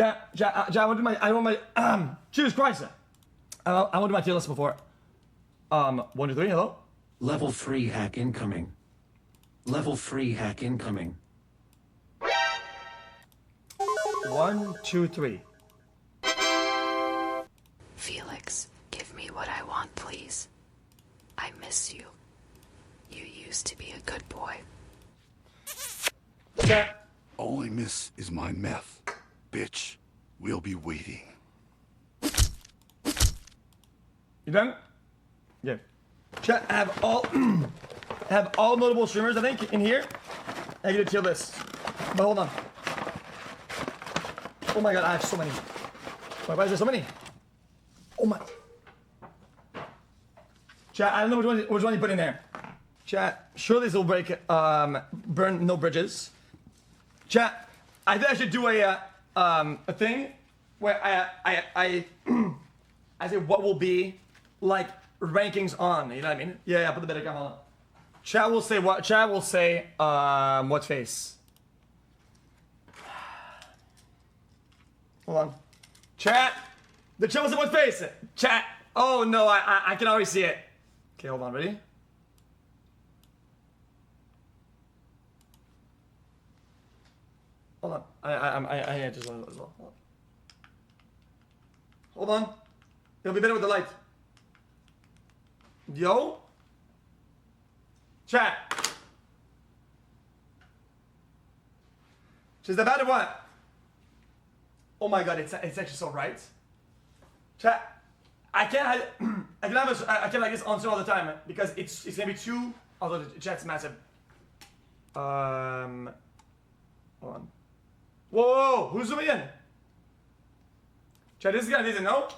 I want to do my, Jesus Christ. I want to do my tier list before. 1, 2, 3, hello? Level 3 hack incoming. Level 3 hack incoming. 1, 2, 3. Felix, give me what I want, please. I miss you. You used to be a good boy. Chat. All I miss is my meth. Bitch, we'll be waiting. You done? Yeah. Chat, I have all notable streamers, I think, in here. I get a tier list. But hold on. Oh my god, I have so many. Why is there so many? Oh my. Chat, I don't know which one you put in there. Chat, surely this will break, burn no bridges. Chat, I think I should do a thing where I say what will be like rankings on, you know what I mean? Yeah, put the better camera on. Chat will say what? Chat will say, what face? Hold on. Chat! The chat will say what face? Chat! Oh no, I can already see it. Okay, hold on, ready? Hold on. I just want to as well. Hold on. It'll be better with the light. Yo? Chat. Is that bad or what? Oh my god, it's actually so right. Chat. I can't like this on all the time because it's gonna be too. Although the chat's massive. Hold on. Whoa, who's zooming in? Chat, this guy doesn't know.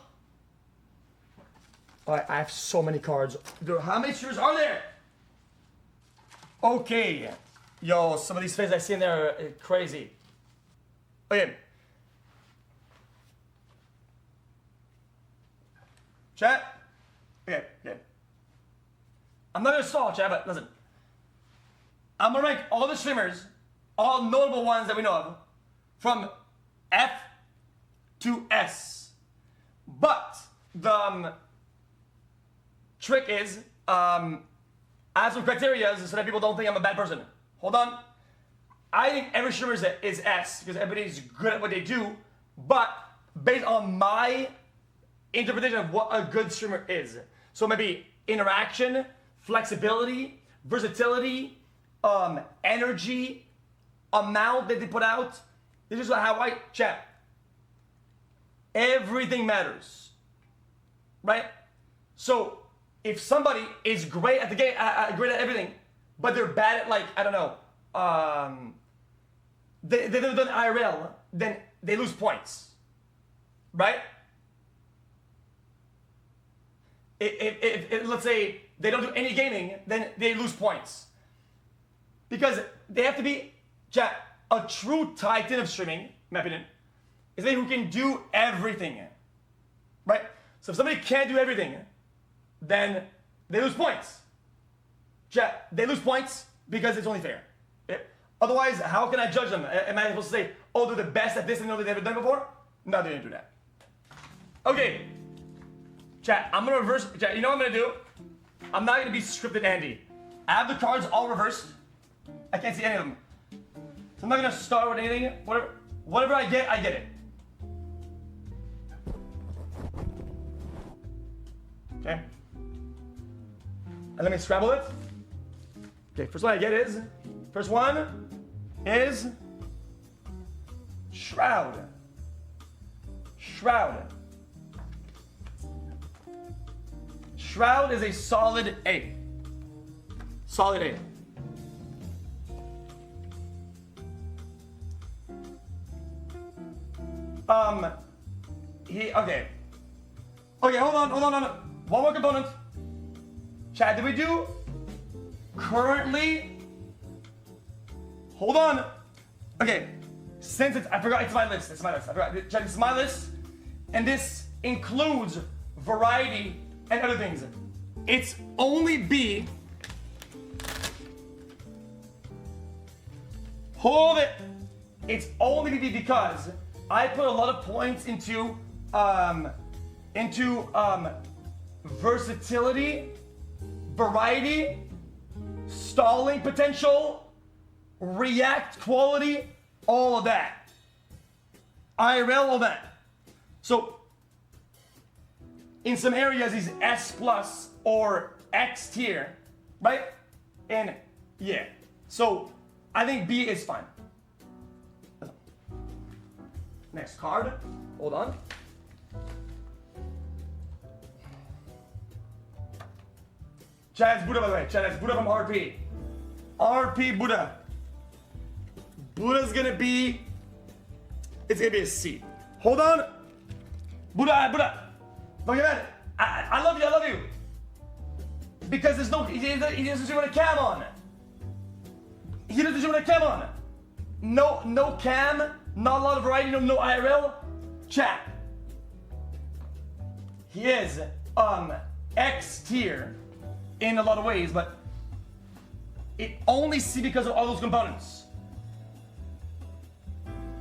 Alright, I have so many cards. Dude, how many streamers are there? Okay. Yo, some of these faces I see in there are crazy. Okay. Chat? Okay. I'm not gonna stall, chat, but listen. I'm gonna rank all the streamers, all notable ones that we know of, from F to S. But the trick is, I have some criteria so that people don't think I'm a bad person. Hold on. I think every streamer is S because everybody's good at what they do, but based on my interpretation of what a good streamer is. So maybe interaction, flexibility, versatility, energy, amount that they put out. This is how I chat. Everything matters, right? So if somebody is great at the game, great at everything, but they're bad at like, I don't know, they've never done IRL, then they lose points, right? If let's say they don't do any gaming, then they lose points. Because they have to be, chat, a true titan of streaming, in my opinion, is somebody who can do everything, right? So if somebody can't do everything, then they lose points. Chat, they lose points because it's only fair. Otherwise, how can I judge them? Am I supposed to say, oh, they're the best at this and know they've never done before? No, they didn't do that. Okay. Chat, I'm gonna reverse. Chat, you know what I'm gonna do? I'm not gonna be scripted Andy. I have the cards all reversed. I can't see any of them. So I'm not gonna start with anything. Whatever I get it. Okay. And let me scrabble it. Okay, first one I get is Shroud. Shroud is a solid A. Solid A. Okay, hold on. One more component. Chat, did we do currently? Hold on. Okay, since I forgot, it's my list. I forgot. Chat, this is my list, and this includes variety and other things. It's only B. Hold it. It's only B because I put a lot of points into versatility, variety, stalling potential, react quality, all of that. IRL, all that. So in some areas he's S plus or X tier, right? And yeah, so I think B is fine. Next card, hold on. Chad's Buddha, by the way. Chad's Buddha from RP. RP Buddha. Buddha's gonna be, it's gonna be a C. Hold on. Buddha. Don't get mad. I love you. Because there's no, he doesn't do a cam on. He doesn't do a cam on. No cam, not a lot of variety, no IRL. Chat. He is X tier in a lot of ways, but it only C because of all those components.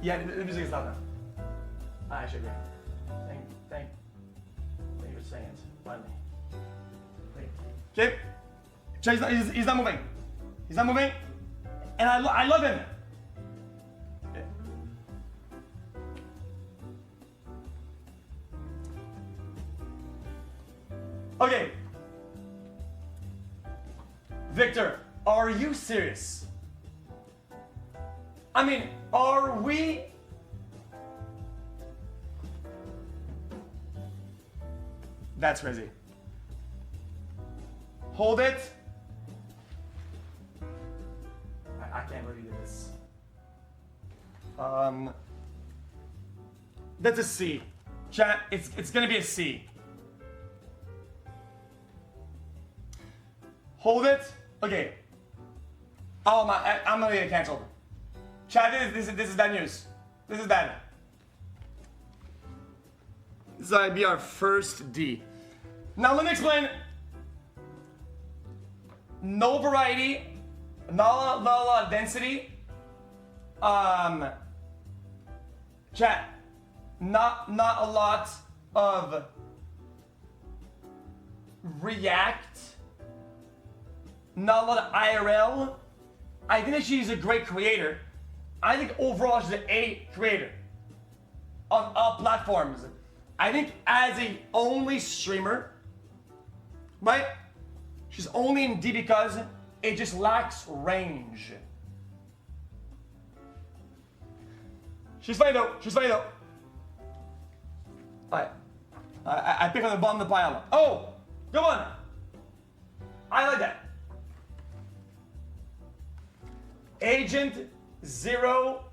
Yeah, the music is loud now. I actually agree. Thank you for saying it. Finally. Okay. He's not moving. He's not moving. And I love him. Okay. Okay. Victor, are you serious? I mean, are we? That's crazy. Hold it. I can't believe you did this. That's a C. Chat, it's gonna be a C. Hold it. Okay. Oh my, I'm gonna get canceled. Chat, this is bad news. This is bad. This is gonna be our first D. Now let me explain. No variety, not a lot of density. Chat, not a lot of react. Not a lot of IRL. I think that she's a great creator. I think overall she's an A creator on all platforms. I think as a only streamer, right? She's only in D because it just lacks range. She's funny though. Alright. I pick on the bottom of the pile. Oh, come on. I like that. Agent 00.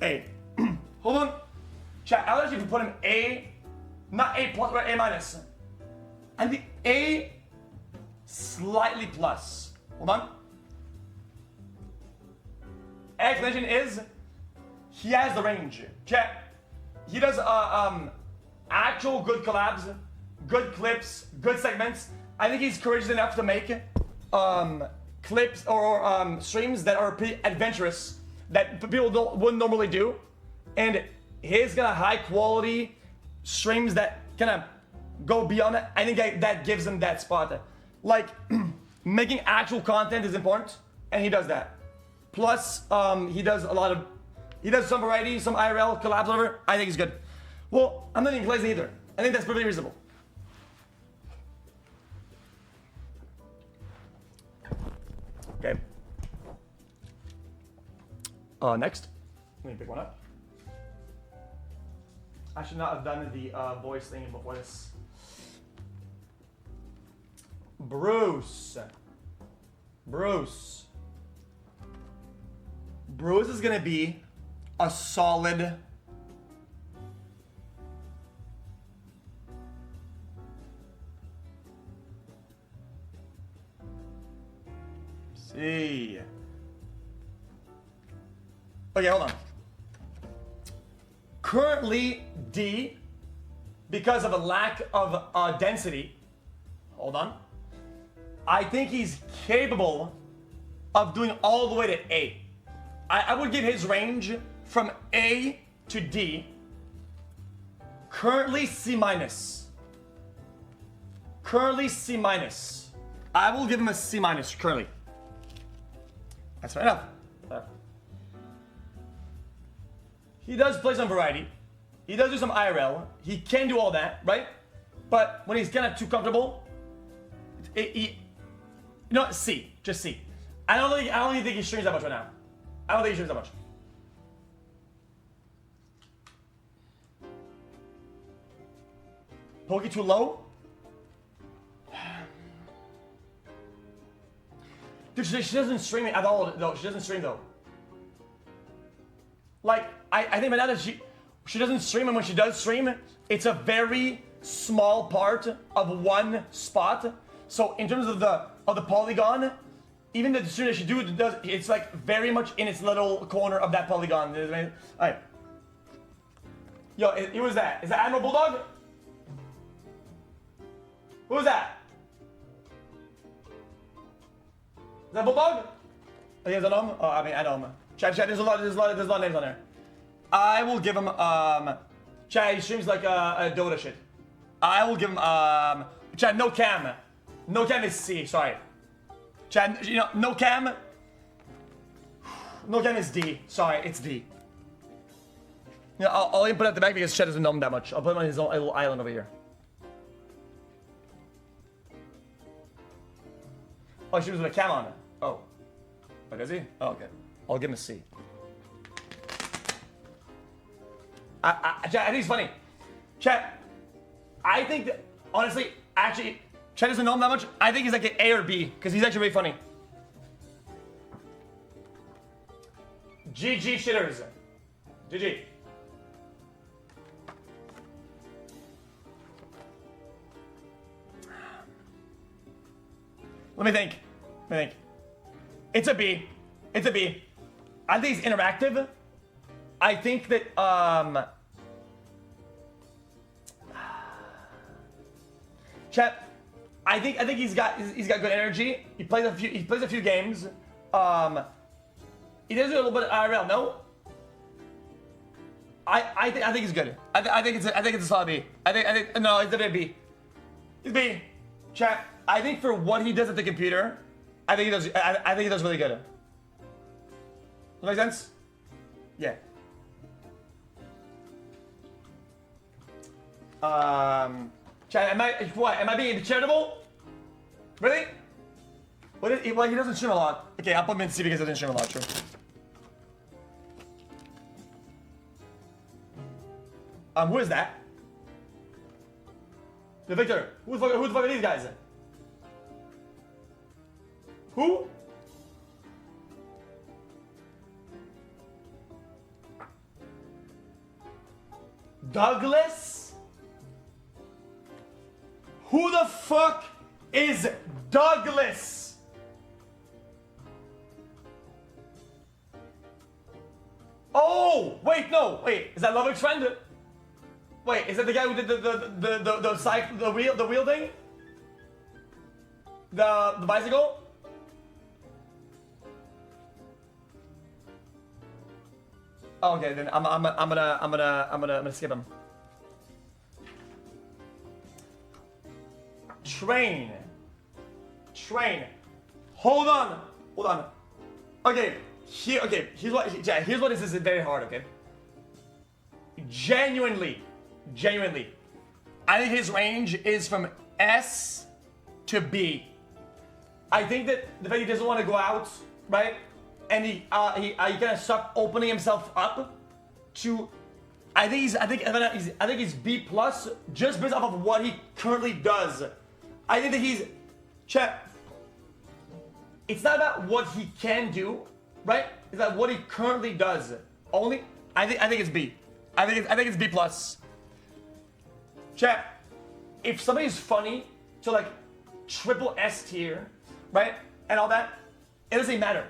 A. Hold on. Chat, I'll actually put him A, not A plus, but A minus. And the A slightly plus. Hold on. Explanation is he has the range. Chat, he does actual good collabs, good clips, good segments. I think he's courageous enough to make clips or streams that are pretty adventurous that people wouldn't normally do, and he's got high quality streams that kind of go beyond it. I think that gives him that spot. Like making actual content is important, and he does that. Plus, he does some variety, some IRL collabs, whatever. I think he's good. Well, I'm not even lazy either. I think that's pretty reasonable. Okay. Next. Let me pick one up. I should not have done the voice thing before this. Bruce is gonna be a solid C. Okay, hold on. Currently D, because of a lack of density. Hold on. I think he's capable of doing all the way to A. I would give his range from A to D. Currently C minus. Currently C minus. I will give him a C minus currently. That's fair enough. He does play some variety. He does do some IRL. He can do all that, right? But when he's kind of too comfortable, you know, C, just C. I don't even think he streams that much right now. I don't think he streams that much. Pokey too low? Dude, she doesn't stream it at all, though. She doesn't stream, though. Like, I think by now that she doesn't stream, and when she does stream, it's a very small part of one spot. So in terms of the polygon, even the stream that she does, it's like very much in its little corner of that polygon. Alright. Yo, who was that? Is that Admiral Bulldog? Who was that? Is that Bulldog? Oh, you guys don't know him? Oh, I mean, I know him. Chat, there's a lot of names on there. I will give him, chat, he streams like a Dota shit. I will give him, chat, no cam. No cam is C, sorry. Chat, you know, no cam. No cam is D, sorry, it's D. Yeah, I'll even put it at the back because Chat doesn't know him that much. I'll put him on his own little island over here. Oh, she was with a cam on. Oh. Oh, does he? Oh, okay. I'll give him a C. Chat, I think it's funny. Chat, I think that, honestly, actually, Chat doesn't know him that much. I think he's like an A or B, because he's actually really funny. GG shitters. GG. Let me think. It's a B. It's a B. I think he's interactive. I think that Chat, I think he's got good energy. He plays a few games. He does do a little bit of IRL. No. I think he's good. I think it's a solid B. I think no, it's a B. It's B. Chat. I think for what he does at the computer, I think he does really good. Does that make sense? Yeah. Chat, am I being charitable? Really? Well, he doesn't stream a lot. Okay, I'll put him in C because he doesn't stream a lot, true. Who is that? The Victor. Who the fuck are these guys? Who? Douglas? Who the fuck is Douglas? Oh, wait, no, wait, is that Love's friend? Wait, is that the guy who did the wheel thing? The bicycle? Oh, okay, then I'm gonna skip him. Train. Hold on. Okay, here's what this is very hard. Okay. Genuinely, I think his range is from S to B. I think that the fact he doesn't want to go out, right? And he kind of start opening himself up to. I think he's B plus just based off of what he currently does. I think that he's. Chat. It's not about what he can do, right? It's about what he currently does. Only. I think it's B. I think it's B plus. Chat. If somebody's funny to like triple S tier, right, and all that, it doesn't matter.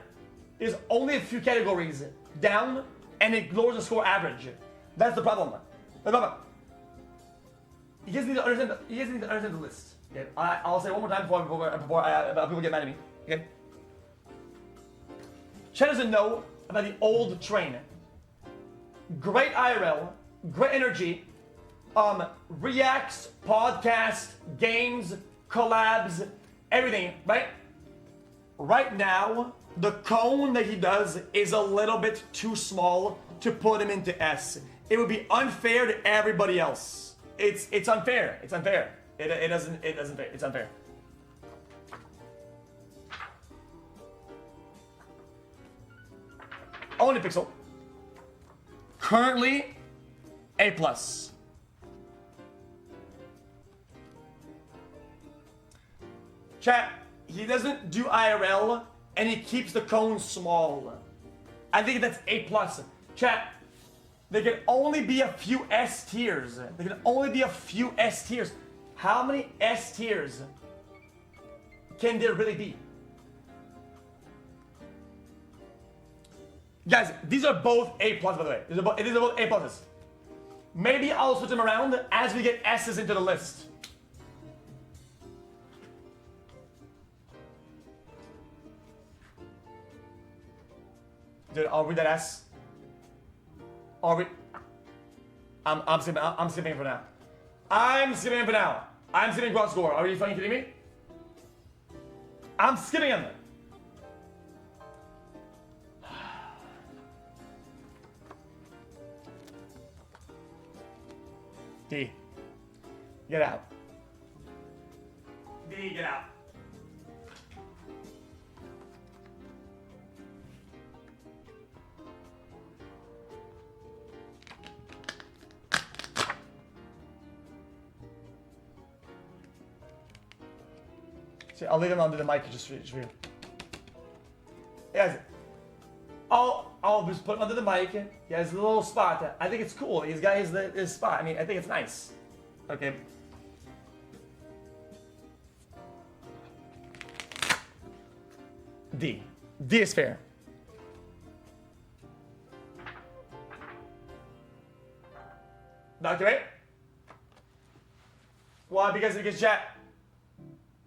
There's only a few categories down, and it lowers the score average. That's the problem. You guys need to understand. You guys need to understand the list. Okay. I'll say it one more time before people get mad at me. Okay. Chad doesn't know about the old train. Great IRL, great energy, reacts, podcast, games, collabs, everything, right? Right now, the cone that he does is a little bit too small to put him into S. It would be unfair to everybody else. It's unfair. It's unfair. It's unfair. Only Pixel. Currently, A+. Chat, he doesn't do IRL and he keeps the cone small. I think that's A+. Chat, there can only be a few S tiers. There can only be a few S tiers. How many S tiers can there really be? Guys, these are both A+, by the way. These are both A pluses. Maybe I'll switch them around as we get S's into the list. Dude, I'll read that S. I'm skipping for now. I'm skipping for now. I'm skipping cross score. Are you fucking kidding me? I'm skipping him. D. Get out. D, get out. See, I'll leave him under the mic just for you. Yes. I'll just put him under the mic. He has a little spot. I think it's cool. He's got his spot. I mean, I think it's nice. Okay. D. D is fair. Dr. Ray? Why? Because chat.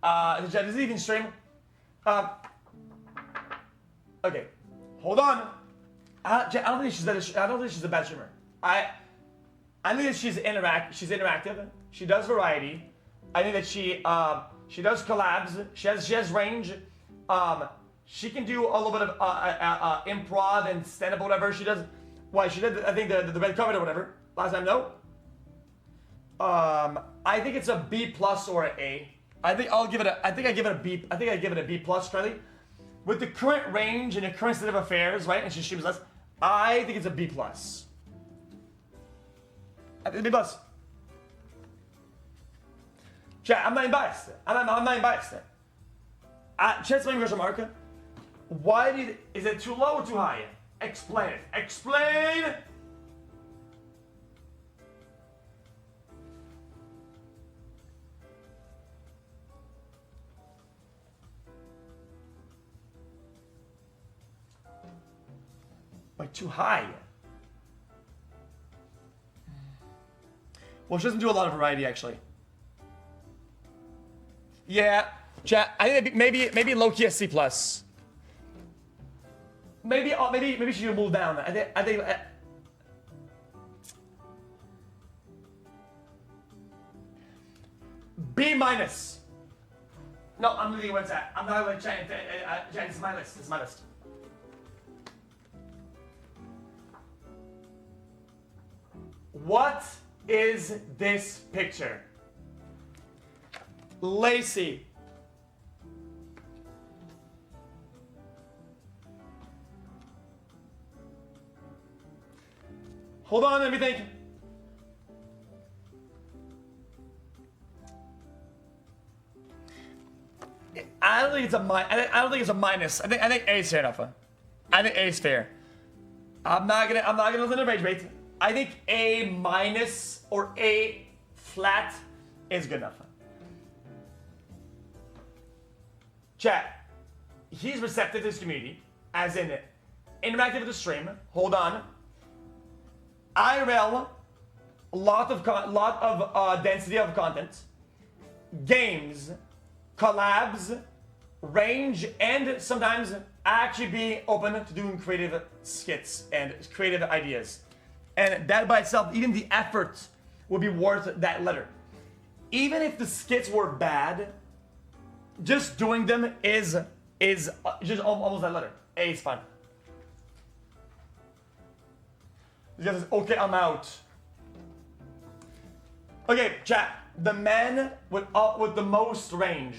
Chat, does it even stream? Okay. Hold on. I don't think she's a bad streamer. I think that she's interactive. She does variety. I think that she does collabs. She has range. She can do a little bit of improv and stand up or whatever. She does. Why she did? I think the red carpet or whatever last time. No. I think it's a B+ or an A. I think I give it a B. I think I give it a B+ currently. With the current range and the current state of affairs, right? And she streams less. I think it's a B+. I think it's a B+. Chat, I'm not even biased. I'm not even biased. Chat's my question mark. Why is it too low or too high? Explain it. Explain! Like too high. Well, she doesn't do a lot of variety actually. Yeah, chat. I think maybe low key a C+. Maybe she should move down. I think. B-. No, I'm leaving where it's at. I'm not going to chat. It's my list. It's my list. What is this picture? Lacey. Hold on, let me think. I don't think it's a minus. I think A is fair enough. I think A is fair. I'm not gonna listen to rage bait. I think A- or A flat is good enough. Chat, he's receptive to his community, as in interactive with the stream. Hold on. IRL, lot of density of content, games, collabs, range, and sometimes actually be open to doing creative skits and creative ideas. And that by itself, even the effort would be worth that letter. Even if the skits were bad, just doing them is just almost that letter. A is fine. This guy says, okay, I'm out. Okay, chat. The man with the most range.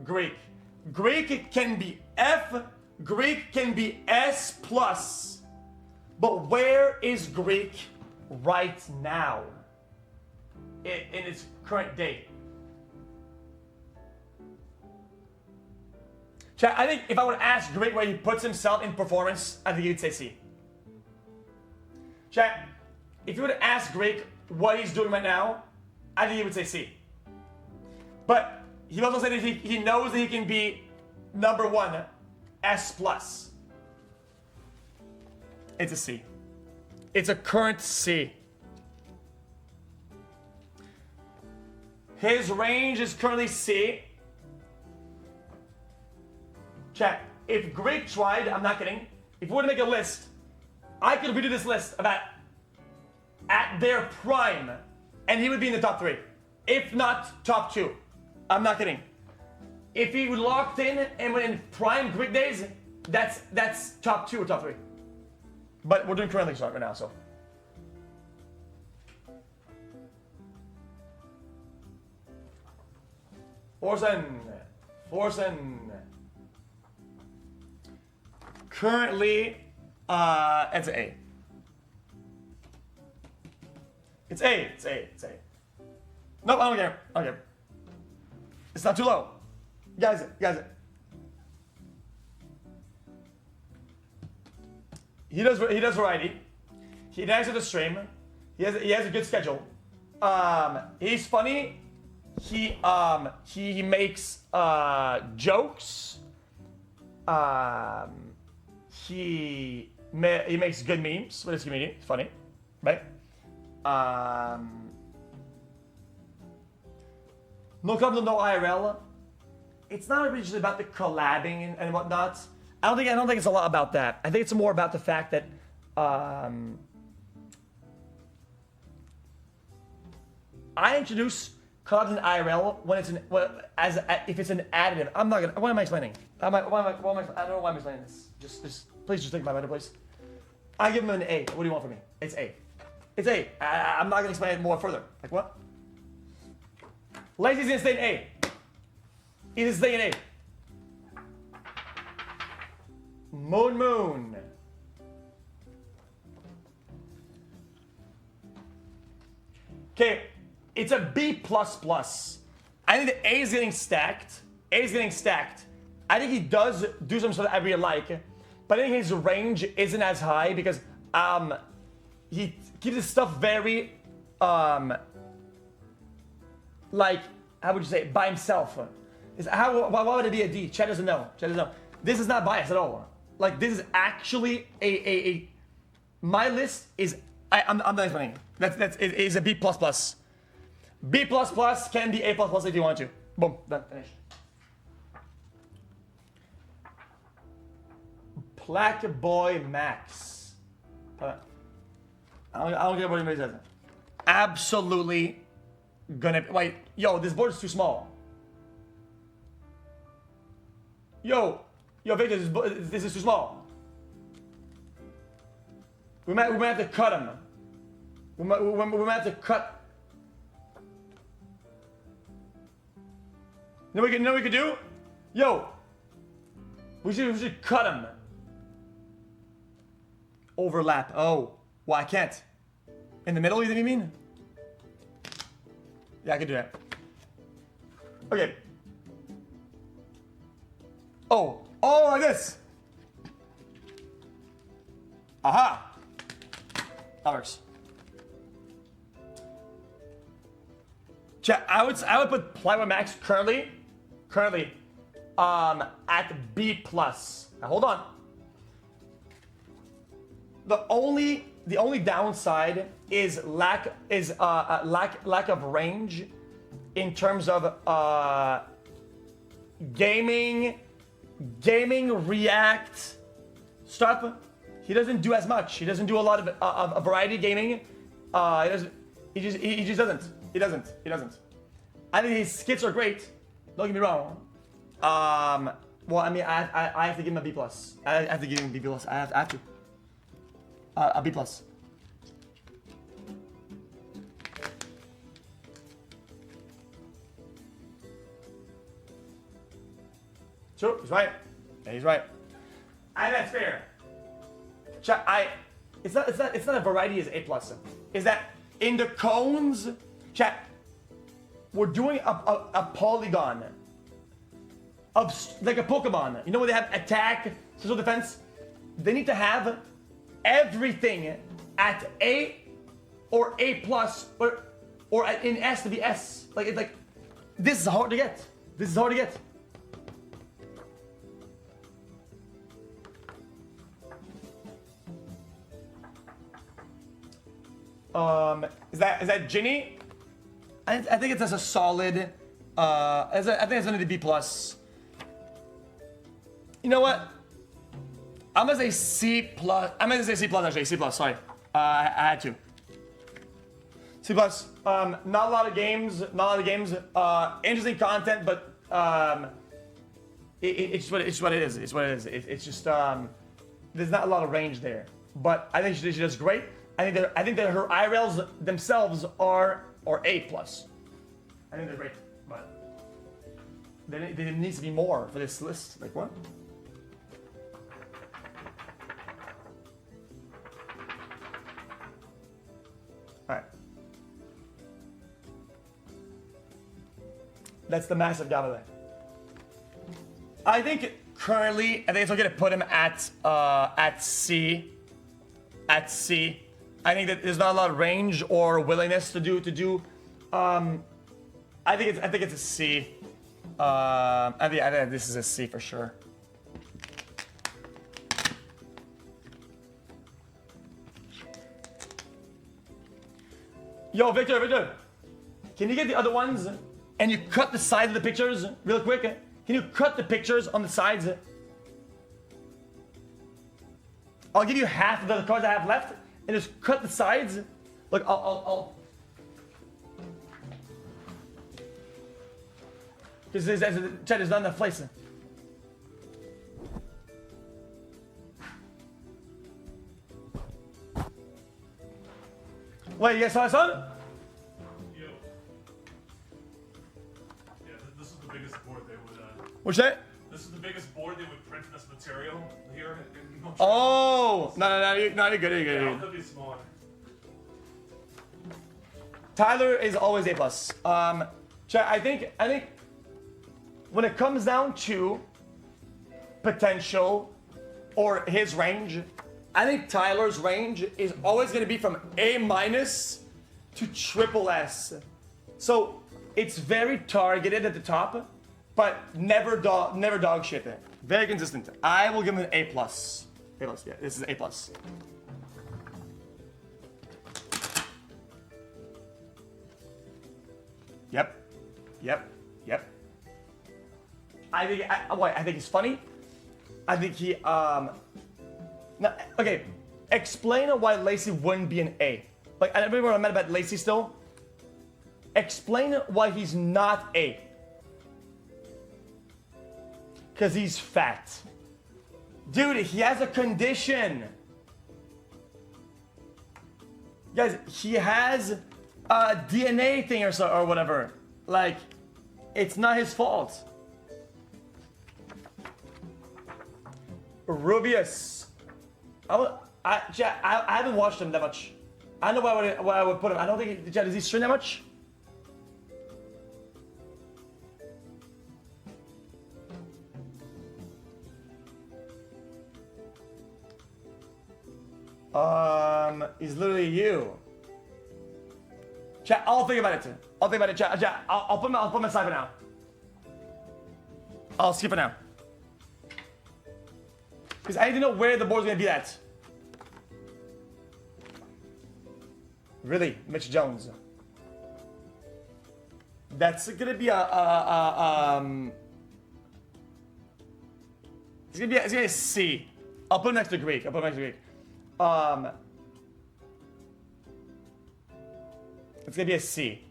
Greek. Greek can be F. Greek can be S plus. But where is Greek right now? In its current date. Chat, I think if I would ask Greek where he puts himself in performance, I think he'd say C. Chat, if you would ask Greek what he's doing right now, I think he would say C. But he also said that he knows that he can be number one, S plus. It's a C. It's a current C. His range is currently C. Chat, if Greek tried, I'm not kidding, if we were to make a list, I could redo this list about at their prime, and he would be in the top 3. If not, top 2. I'm not kidding. If he locked in and went in prime Greek days, that's top 2 or top 3. But we're doing currently right now, so. Forsen. Currently, it's an A. It's A. Nope, I don't care. It's not too low. Guys. He does variety. He answers the stream. He has a good schedule. He's funny. He makes jokes. He makes good memes with his community. It's funny, right? No club, no IRL. It's not really just about the collabing and whatnot. I don't think it's a lot about that. I think it's more about the fact that I introduce collabs in IRL when it's if it's an additive. I'm not gonna. What am I explaining? I don't know why I'm explaining this. Just please take my letter, please. I give him an A. What do you want from me? It's A. It's A. I'm not gonna explain it more further. Like what? Lazy's gonna stay in A. He's gonna stay in A. Moon. Okay, it's a B++. I think the A is getting stacked. I think he does do some stuff that I really like, but I think his range isn't as high because he keeps his stuff very like, how would you say, by himself. Why would it be a D? Chad doesn't know. This is not biased at all. Like, this is actually a my list is, I'm not explaining. It is a B++. B++ can be A++ if you want to. Boom, done, finished. Plaque Boy Max. I don't care what anybody says. Absolutely gonna, wait, yo, this board is too small. Yo, Victor, this is too small. We might have to cut him. We might have to cut. You know what we could do? Yo, we should cut him. Overlap. Oh, well, I can't. In the middle, you mean? Yeah, I can do that. Okay. Oh, like this. Aha. That works. Chat, I would put Plywood Max currently at B+. Now hold on. The only the only downside is lack of range in terms of gaming React stuff. He doesn't do as much. He doesn't do a lot of a variety of gaming. He just doesn't. He doesn't. I think his skits are great. Don't get me wrong. Well, I mean, I have to give him a B plus. I have to give him a B plus. I have to. A B plus. Sure, he's right. Yeah, he's right. And that's fair. It's not a variety as A plus. Is that in the cones? Chat. We're doing a polygon of like a Pokemon. You know where they have attack, special defense? They need to have everything at A or A plus or in S to be S. Like this is hard to get. This is hard to get. Is that Ginny? I think it's as a solid. I think it's under the B plus. You know what? I'm gonna say C plus. I'm gonna say C plus actually. C plus. Sorry, I had to. C plus. Not a lot of games. Interesting content, but it's what it is. It's just there's not a lot of range there. But I think she does great. I think that her IRLs themselves are A plus. I think they're great, but there needs to be more for this list. Like what? All right. That's the massive Gabale. I think currently, I think it's okay to put him at C. At C. I think that there's not a lot of range or willingness to do. I think it's a C. I think this is a C for sure. Yo, Victor, can you get the other ones and you cut the sides of the pictures real quick? Can you cut the pictures on the sides? I'll give you half of the cards I have left. And just cut the sides. Look, I'll. Because there's not enough place. Wait, you guys saw son? Yo. Yeah, this is the biggest board they would. What's that? This is the biggest board they would print in this material here. Oh, no, you're good. Yeah, it could be smaller. Tyler is always A plus. I think when it comes down to potential or his range, I think Tyler's range is always going to be from A minus to triple S. So it's very targeted at the top, but never dog shit. Very consistent. I will give him an A plus. A plus, yeah, this is A plus. Yep. I think he's funny. I think he now, okay. Explain why Lacey wouldn't be an A. Like I remember I'm mad about Lacey still. Explain why he's not A. Cause he's fat. Dude, he has a condition. Guys, he has a DNA thing or whatever. Like, it's not his fault. Rubius. I haven't watched him that much. I don't know why I would put him. I don't think, does he stream that much? He's literally you. Chat, I'll think about it. Chat, I'll put my side for now. I'll skip it now. Because I need to know where the board's gonna be at. Really, Mitch Jones. That's gonna be it's gonna be a C. I'll put him next to Greek. It's gonna be a C.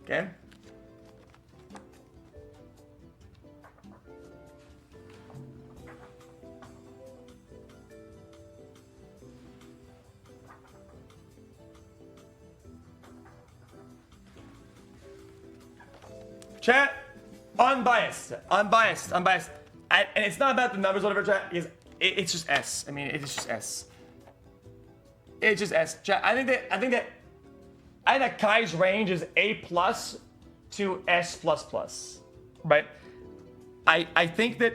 Okay. Chat, unbiased. And it's not about the numbers, whatever, chat. It's just S. I mean, it's just S. It's just S. Chat, I think that Kai's range is A plus to S plus plus, right? I think that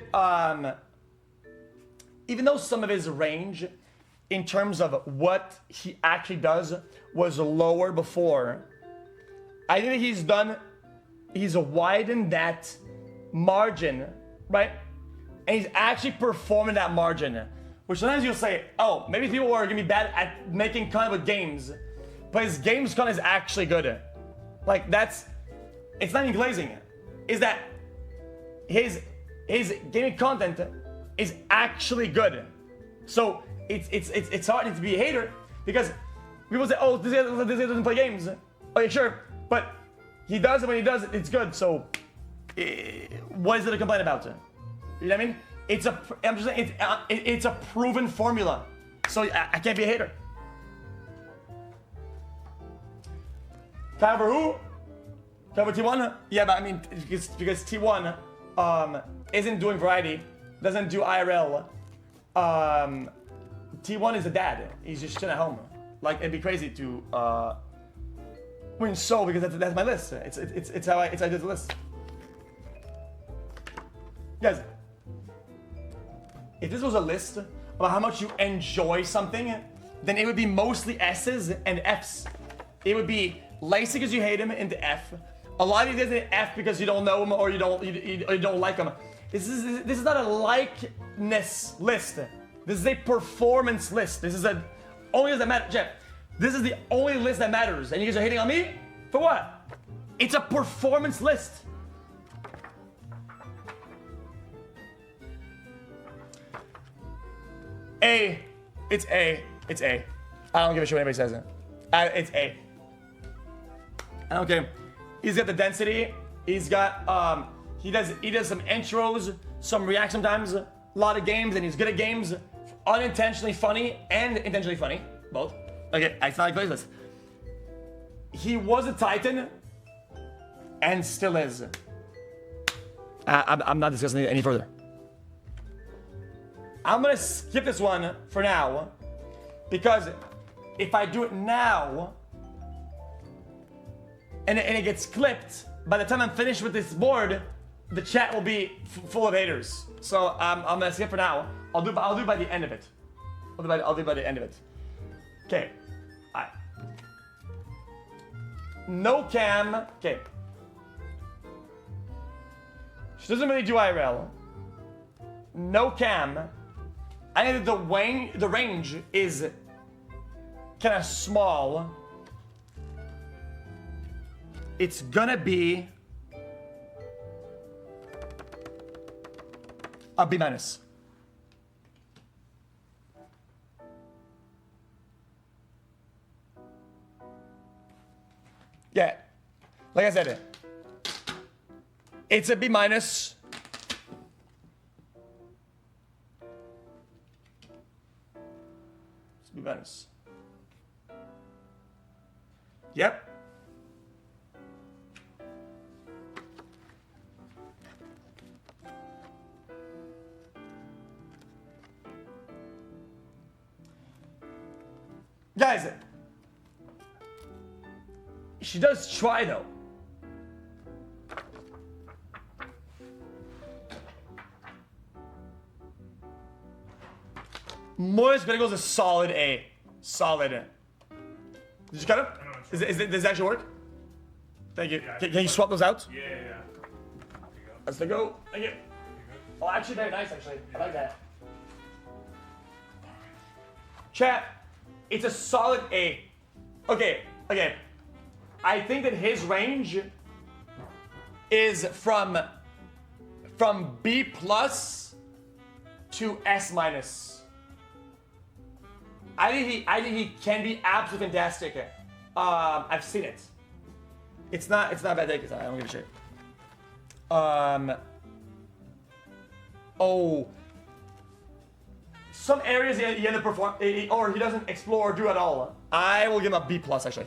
even though some of his range in terms of what he actually does was lower before, I think that he's widened that margin, right? And he's actually performing that margin. Which sometimes you'll say, oh, maybe people are gonna be bad at making content with games, but his games content is actually good. Like it's not even glazing. Is that his gaming content is actually good. So it's hard to be a hater because people say, oh, this guy doesn't play games. Oh yeah, sure, but he does it when he does it, it's good. So what is it to complain about? You know what I mean? I'm just saying it's a proven formula. So I can't be a hater. Cover who? Cover T1? Yeah, but I mean because T1 isn't doing variety, doesn't do IRL. T1 is a dad. He's just chilling at home. Like it'd be crazy to win so because that's my list. It's how I did the list. Guys, if this was a list about how much you enjoy something, then it would be mostly S's and F's. It would be Lacey because you hate him into F. A lot of you guys in F because you don't know him or you don't like him. This is not a likeness list. This is a performance list. This is only list that matters. Jeff, this is the only list that matters. And you guys are hating on me? For what? It's a performance list. A. It's A. It's A. I don't give a shit what anybody says. It's A. I don't care. He's got the density. He's got he does some intros, some reacts sometimes, a lot of games, and he's good at games. Unintentionally funny and intentionally funny. Both. Okay, it's not like playlist. He was a Titan and still is. I'm not discussing it any further. I'm gonna skip this one for now because if I do it now and it gets clipped, by the time I'm finished with this board, the chat will be full of haters. So I'm gonna skip for now. I'll do by the end of it. I'll do by the end of it. Okay. Alright. No cam. Okay. She doesn't really do IRL. No cam. I think the range is kind of small. It's gonna be a B minus. Yeah, like I said, it's a B minus. It's B minus. Yep. Guys, she does try though. Moist Bagels is a solid A. Solid A. Did you cut it? Does it actually work? Thank you. Yeah, Can you swap those out? Yeah. There you go. That's the go. Thank you. Oh, actually, very nice. Actually, I like that. Chat, it's a solid A. Okay. I think that his range is from B plus to S minus. I think he can be absolutely fantastic. I've seen it. It's not a bad take. I don't give a shit. Oh. Some areas he underperform, or he doesn't explore or do at all. I will give him a B plus actually.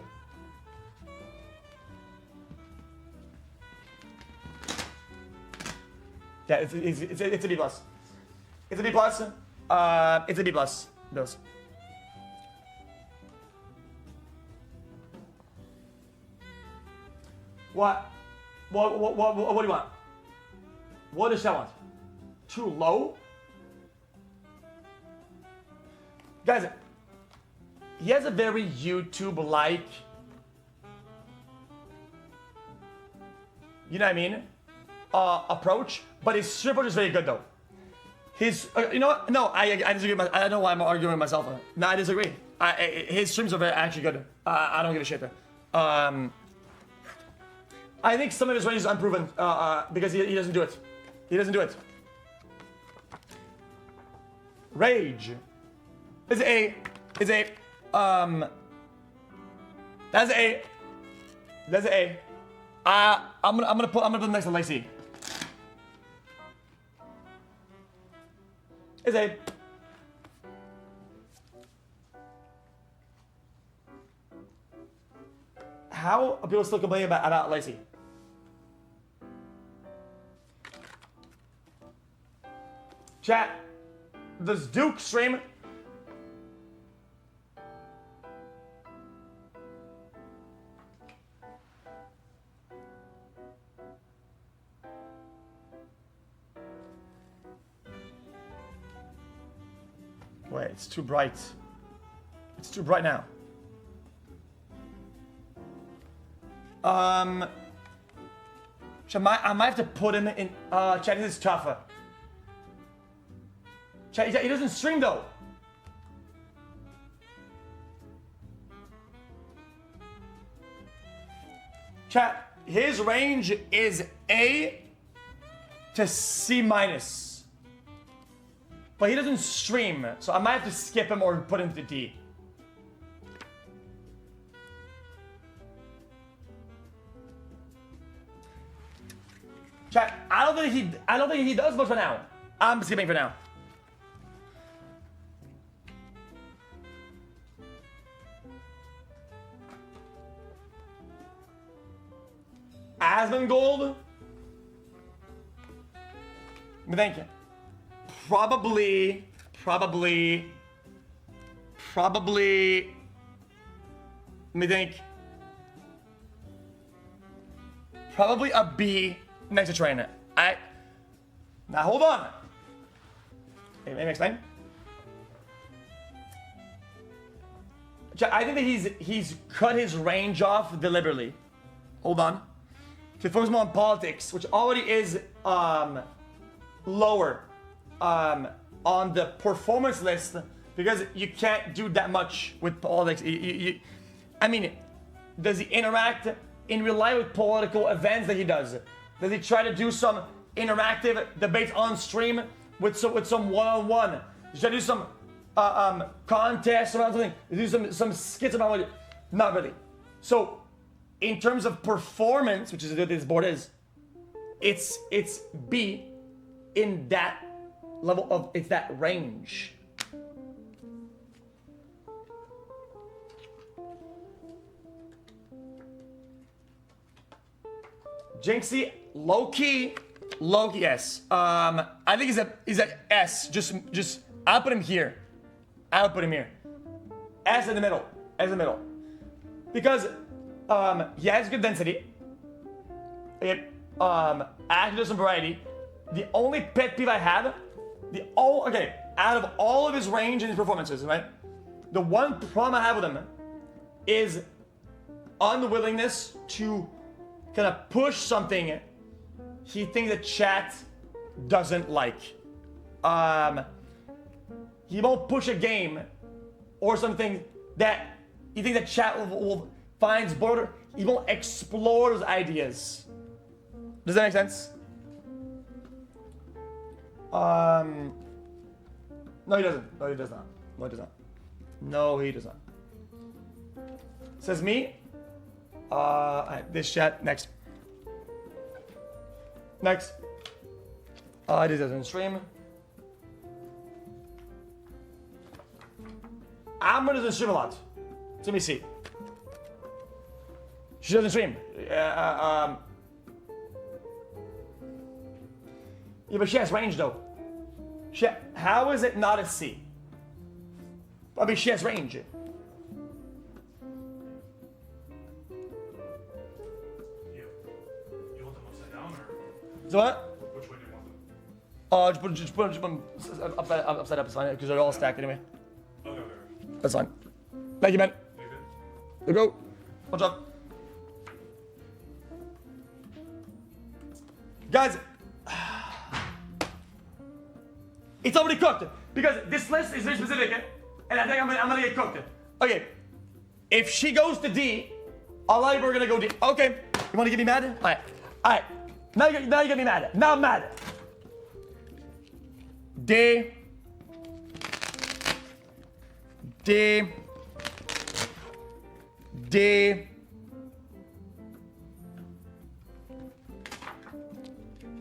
Yeah, it's a B plus. It's a B plus. It's a B plus. Those. What do you want? What does that want? Too low? Guys, he has a very YouTube-like, you know what I mean, approach, but his stream approach is very good though. His, you know what? No, I disagree. I don't know why I'm arguing with myself. No, I disagree. His streams are actually good. I don't give a shit. I think some of his range is unproven because he doesn't do it. He doesn't do it. Rage. That's a. I'm gonna put them next to Lacey. It's a. How are people still complaining about Lacey? Chat, does Duke stream? Wait, it's too bright. It's too bright now. I might have to put him in. Chat, this is tougher. Chat, he doesn't stream though. Chat, his range is A to C minus. But he doesn't stream, so I might have to skip him or put him to D. Chat, I don't think he does much for now. I'm skipping for now. Asmongold? Thank you. Probably. Let me think. Probably a B next to trainer. Now hold on. Hey, let me explain. I think that he's cut his range off deliberately. Hold on. To focus more on politics, which already is lower on the performance list because you can't do that much with politics. I mean, does he interact in real life with political events that he does? Does he try to do some interactive debates on stream with some one-on-one? Does he try to do some contests around something? Does he do some skits about it? Not really. So, in terms of performance, which is what this board is, it's B in that level of, it's that range. Jinxie, low key, yes. I think he's at S. Just I'll put him here. S in the middle. Because he has good density. It actually does some variety. The only pet peeve I have, out of all of his range and his performances, right? The one problem I have with him is unwillingness to kind of push something he thinks that chat doesn't like. He won't push a game or something that you think that chat will finds border. He won't explore those ideas. Does that make sense? No, he doesn't. No, he does not. No, he does not. No, he does not. Says me. This chat next. Next. This doesn't stream. Amber doesn't stream a lot. Let me see. She doesn't stream. Yeah, but she has range though. How is it not a C? I mean, she has range. You want them upside down or So what? which way do you want them? Just put them upside up. It's fine because they're all stacked anyway. Okay. That's fine. Thank you, man. You good? Here we go. What's up? Guys, it's already cooked because this list is very specific, and I think I'm gonna get cooked. Okay, if she goes to D, we're gonna go D. Okay, you wanna get me mad? All right. Now you get me mad. Now I'm mad. D. D. D.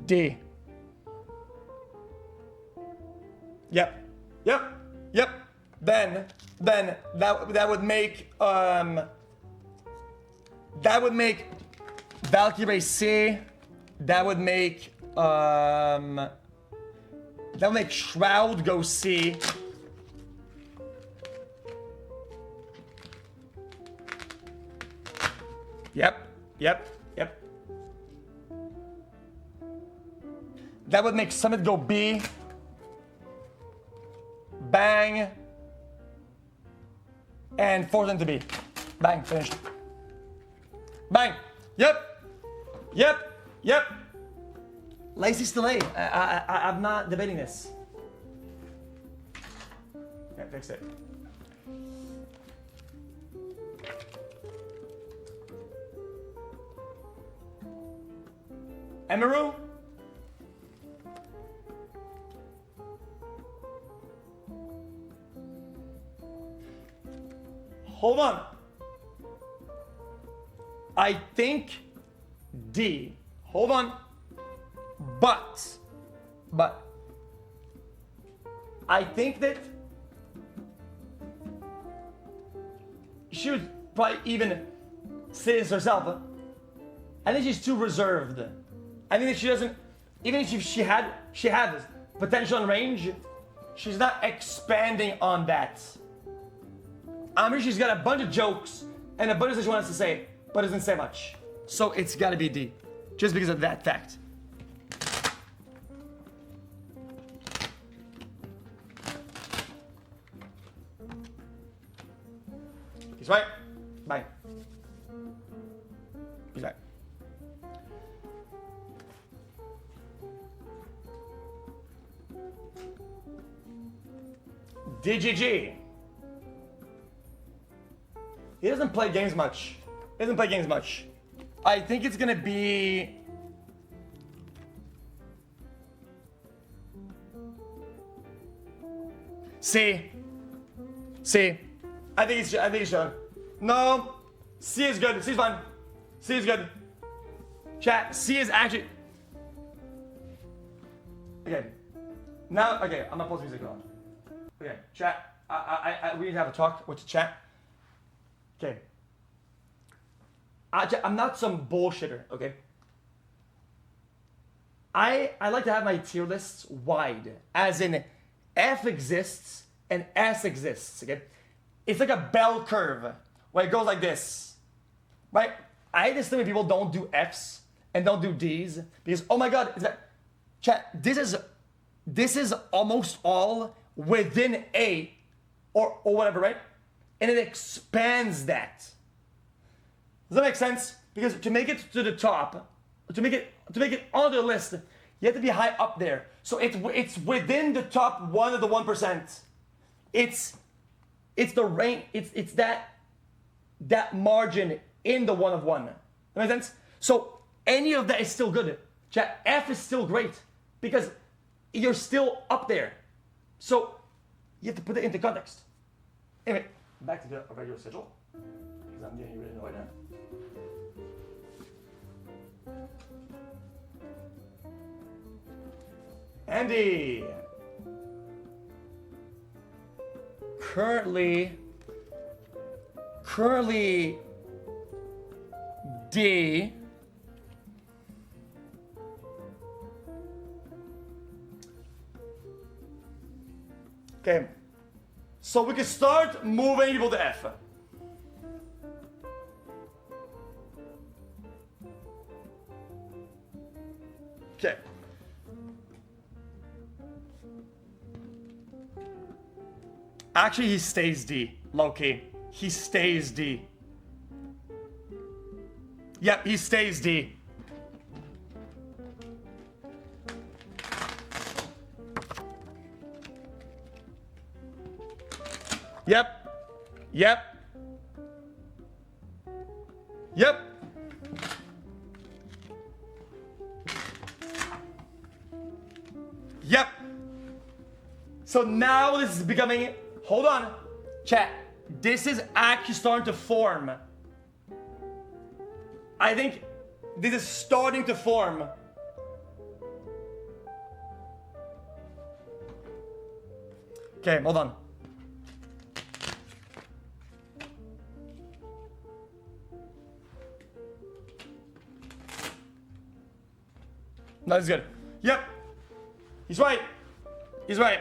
D. Yep. Then that would make Valkyrie C. That would make Shroud go C. Yep. That would make Summit go B. Bang. And force them to B. Bang, finished. Bang. Yep. Lazy still A. I'm not debating this. Yeah, fix it. Emeru? Hold on. I think D. Hold on. But I think that she would probably even say this herself. I think she's too reserved. I think that she doesn't, even if she had this potential and range, she's not expanding on that. I'm sure she's got a bunch of jokes and a bunch of things she wants to say, but doesn't say much. So it's gotta be D, just because of that fact. He's right. Bye. He's right. DGG. He doesn't play games much. I think it's gonna be... C. I think it's Sean. No. C is good. C is fine. C is good. Chat. C is actually... Okay. Now, okay, I'm not supposed to music on. Okay, chat. We need to have a talk with the chat. Okay. I'm not some bullshitter, okay? I like to have my tier lists wide, as in F exists and S exists, okay? It's like a bell curve, where it goes like this, right? I just think when people don't do Fs and don't do Ds, because, oh my God, chat, this is almost all within A, or whatever, right? And it expands that. Does that make sense? Because to make it to the top, to make it to make it on the list, you have to be high up there. So it's within the top 1 of the 1%. It's the range. It's that margin in the 1 of 1. That makes sense? So any of that is still good. Chat, F is still great because you're still up there. So you have to put it into context. Anyway, back to the regular schedule because I'm getting really annoyed now. Andy. Currently D. Okay. So we can start moving people to F. Okay. Actually, he stays D. Low-key. He stays D. Yep, he stays D. Yep. Yep. Yep. Yep. So now this is becoming... Hold on. Chat. This is actually starting to form. I think this is starting to form. Okay, hold on. No, this is good. Yep. He's right. He's right.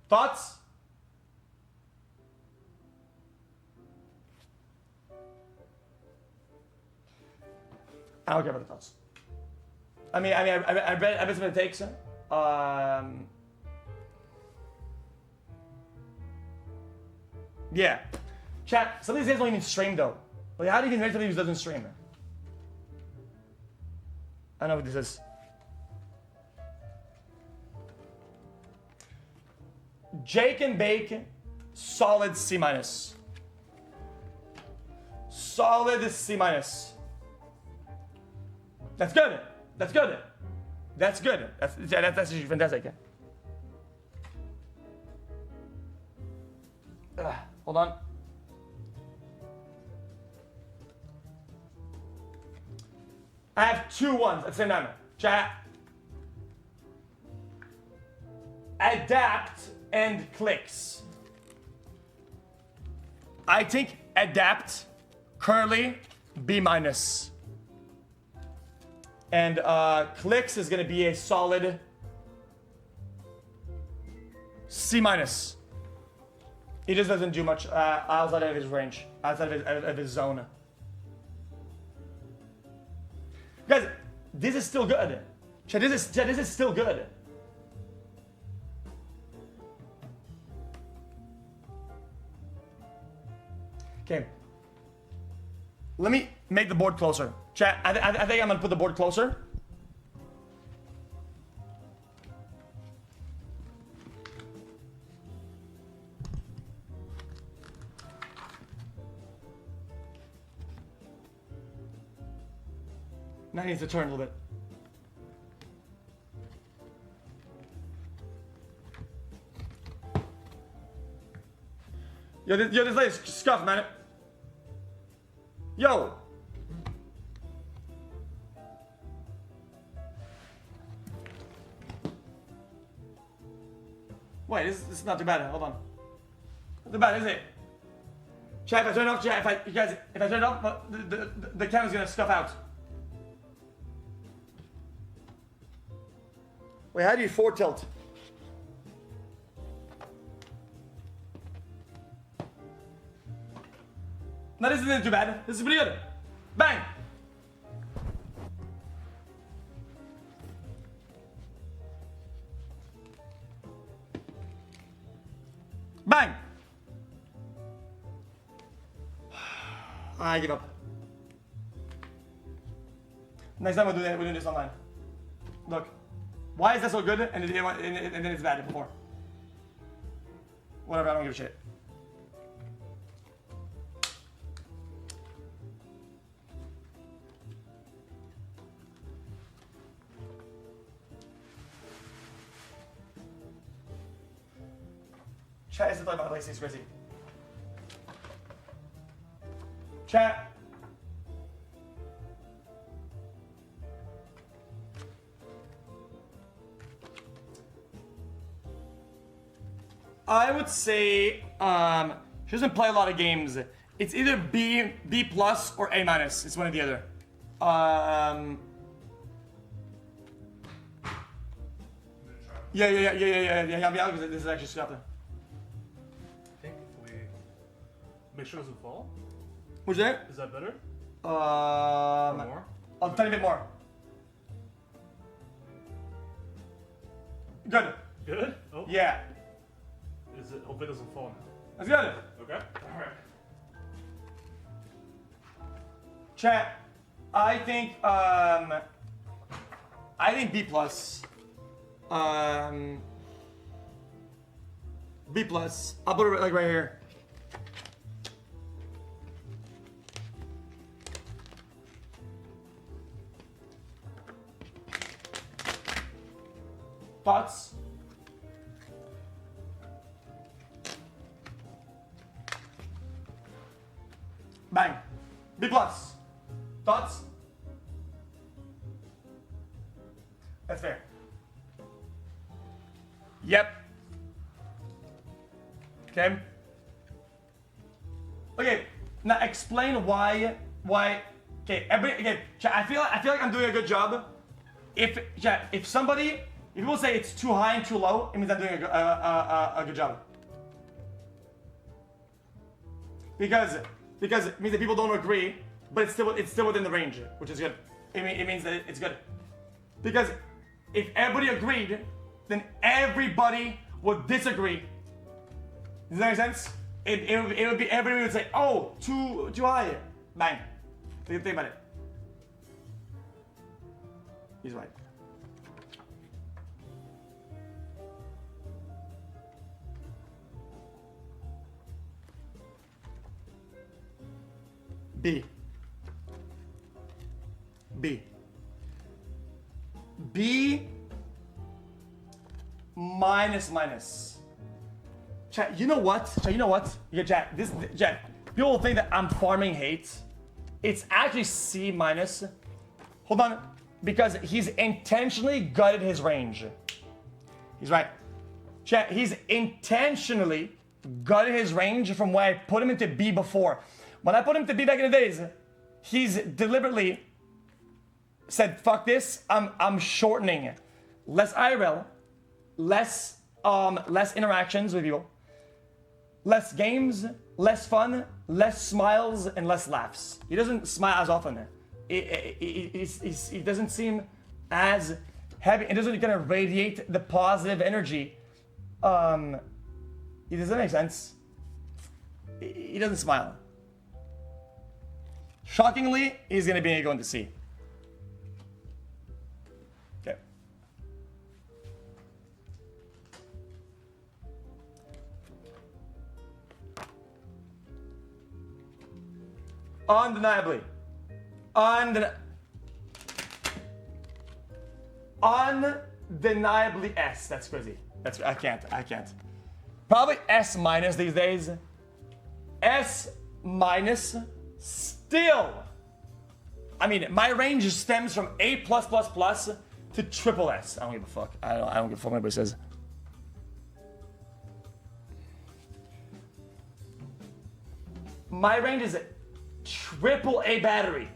Thoughts? I don't care about the thoughts. I bet some of the takes. Yeah. Chat, some of these guys don't even stream though. Like, how do you even rate somebody who doesn't stream? I know what this is. Jake and Bake, solid C minus. Solid C minus. That's good. That's good. That's good. That's actually fantastic. Hold on. I have 2 ones at the same time. Chat. Adapt and clicks. I think adapt currently B minus. And clicks is gonna be a solid C minus. He just doesn't do much outside of his range, outside of his zone. Guys, this is still good. Chat, this is still good. Okay. Let me make the board closer. Chat, I think I'm gonna put the board closer. Now it needs to turn a little bit. Yo, this lady's scuffed, man. Yo. Wait, this is not too bad. Hold on. Not too bad, is it? Chat, if I turn it off, chat, if I turn it off, the camera's gonna scuff out. Wait, how do you forward tilt? No, this isn't too bad. This is pretty good. Bang! I give up. Next time we'll do this online. Look, why is that so good and then it's bad before? Whatever, I don't give a shit. Chat is the thought about Lacey's crazy. Chat. I would say she doesn't play a lot of games. It's either B plus or A minus. It's one or the other. Yeah. This is actually Scotland. I think if we make sure it doesn't fall. What's that? Is that better? Or More. more? I'll tell you a bit more. Good. Good? Oh. Yeah. Is it? Hope it doesn't fall now. That's good. Okay. Alright. Chat. I think B plus. B plus. I'll put it like right here. Thoughts? Bang. B plus. Thoughts? That's fair. Yep. Okay. Okay. Now explain why. Okay. Okay. I feel like I'm doing a good job. If people say it's too high and too low, it means I'm doing a good job. Because it means that people don't agree, but it's still within the range, which is good. It means that it's good. Because if everybody agreed, then everybody would disagree. Does that make sense? It would be everybody would say, oh, too high. Bang. Think about it. He's right. B. B minus. Chat, you know what? Yeah, Jack, people think that I'm farming hate. It's actually C minus. Hold on. Because he's intentionally gutted his range. He's right. Chat, he's intentionally gutted his range from where I put him into B before. When I put him to B back in the days, he's deliberately said, fuck this, I'm shortening. Less IRL, less interactions with you, less games, less fun, less smiles, and less laughs. He doesn't smile as often. He doesn't seem as heavy. It doesn't kind of radiate the positive energy. Does that make sense? He doesn't smile. Shockingly, he's gonna be going to C. Okay. Undeniably. Undeniably S. That's crazy. I can't. Probably S minus these days. S minus still. I mean, my range stems from A+++ to triple S. I don't give a fuck. I don't give a fuck what anybody says. My range is triple A battery.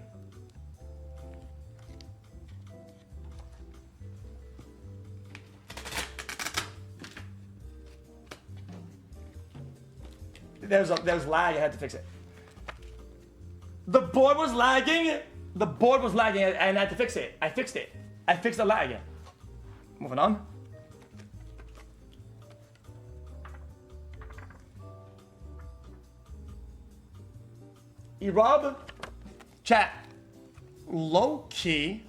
There was lag, I had to fix it. The board was lagging, and I had to fix it. I fixed it. I fixed the lag. Moving on. Rob, chat, low key,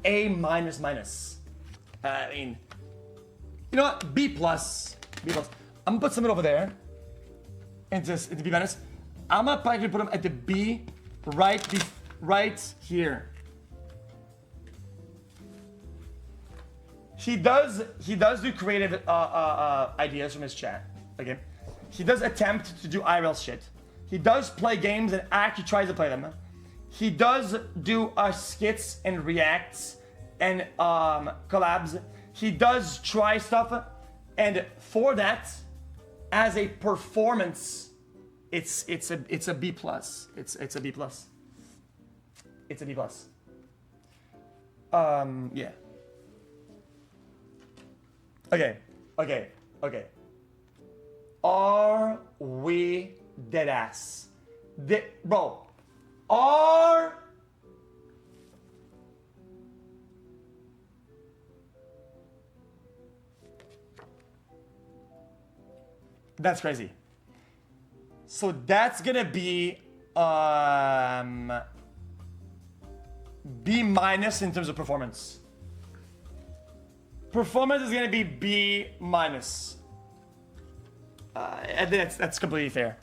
A minus minus. I mean, you know what? B plus, B plus. I'm gonna put something over there. Into B minus. I'm gonna probably put him at the B, right here. He does do creative ideas from his chat. Okay, he does attempt to do IRL shit. He does play games and actually tries to play them. He does do skits and reacts and collabs. He does try stuff, and for that, as a performance, it's a B plus. It's a B plus. It's a B plus. Yeah. Okay. Are we dead ass? Bro, are... That's crazy. So that's gonna be B minus in terms of performance. Performance is gonna be B minus. I think that's completely fair.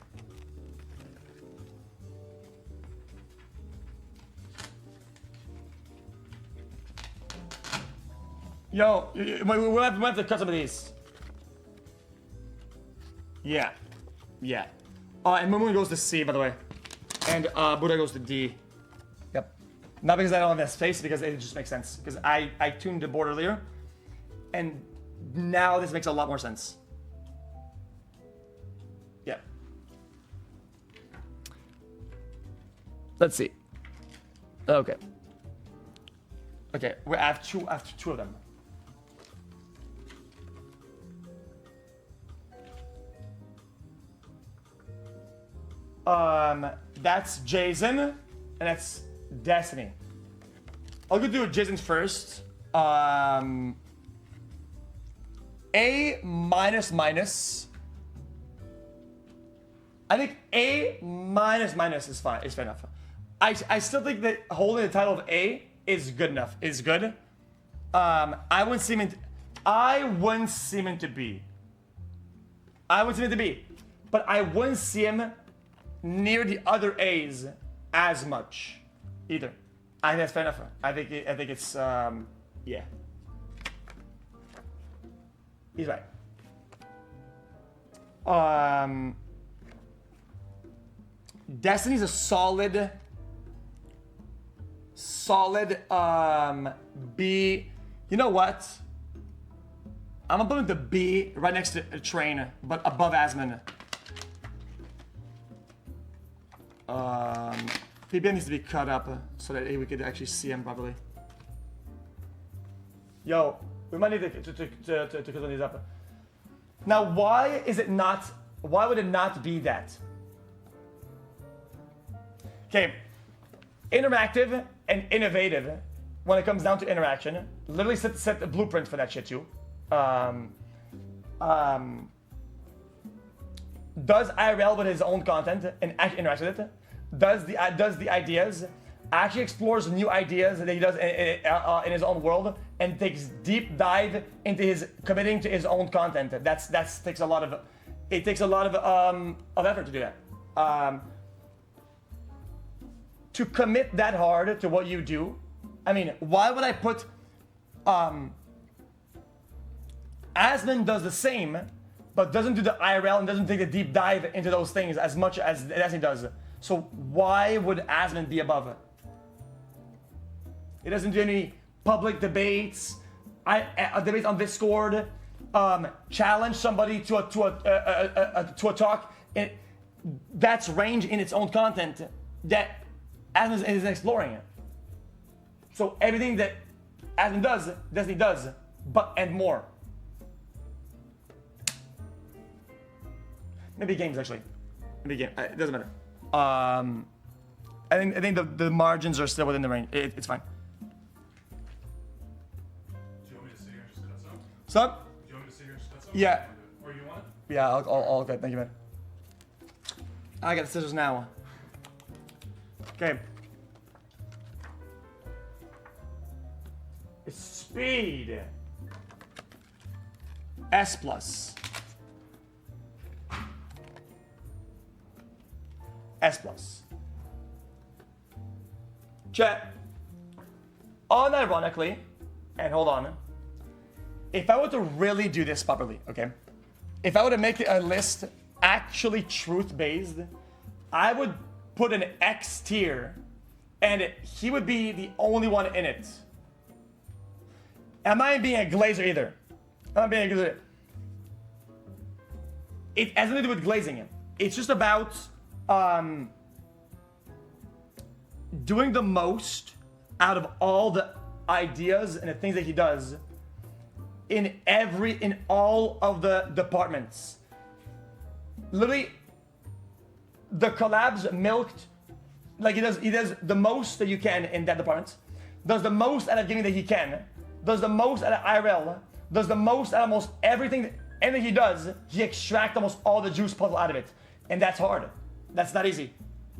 Yo, we'll have to cut some of these. Yeah. And Moon goes to C, by the way. And Buddha goes to D. Yep. Not because I don't have that space, because it just makes sense. Because I tuned the board earlier. And now this makes a lot more sense. Yeah. Let's see. Okay. We have two of them. That's Jason, and that's Destiny. I'll go do Jason first. A minus minus. I think A minus minus is fine. Is fair enough. I still think that holding the title of A is good enough. Is good. I wouldn't see him into B. But I wouldn't see him near the other A's as much either. I think that's fair enough. I think it's yeah. He's right. Destiny's a solid B. You know what? I'm gonna put him the B right next to a train, but above Asmon. PBN needs to be cut up so that we could actually see him properly. Yo, we might need to cut these up. Now, why would it not be that? Okay, interactive and innovative when it comes down to interaction. Literally set the blueprint for that shit too. Does IRL with his own content and actually interacts with it. Does the ideas, actually explores new ideas that he does in his own world, and takes deep dive into his committing to his own content. That takes a lot of effort to do that. To commit that hard to what you do, I mean, why would I put Asmon does the same, but doesn't do the IRL and doesn't take the deep dive into those things as much as Destiny does. So why would Asmon be above it? He doesn't do any public debates, debates on Discord, challenge somebody to a talk. That's range in its own content that Asmon is exploring. So everything that Asmon does, Destiny does, and more. Maybe games actually. It doesn't matter. I think the margins are still within the range. It's fine. Do you want me to sit here and just cut some? Sup? Do you want me to sit here and just cut some? Yeah. Or you want it? Yeah, I'll good. Thank you, man. I got the scissors now. Okay. It's speed. S plus. S plus. Chat. Unironically, and hold on. If I were to really do this properly, okay? If I were to make a list actually truth-based, I would put an X tier, and he would be the only one in it. I'm not being a glazer either. I'm not being a glazer. It has nothing to do with glazing him. It's just about doing the most out of all the ideas and the things that he does in all of the departments. Literally, the collabs milked, like he does the most that you can in that department, does the most out of gaming that he can, does the most out of IRL, does the most out of almost everything he does, he extracts almost all the juice puzzle out of it. And that's hard. That's not easy.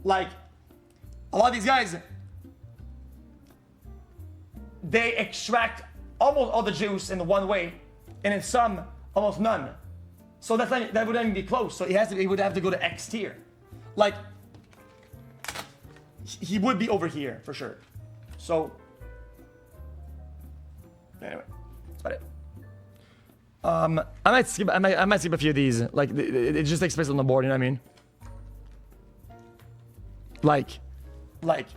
Like, a lot of these guys, they extract almost all the juice in one way, and in some, almost none. So that wouldn't even be close. So he would have to go to X tier. Like, he would be over here for sure. So, anyway, that's about it. I might skip a few of these. Like, it just takes space on the board. You know what I mean? Like,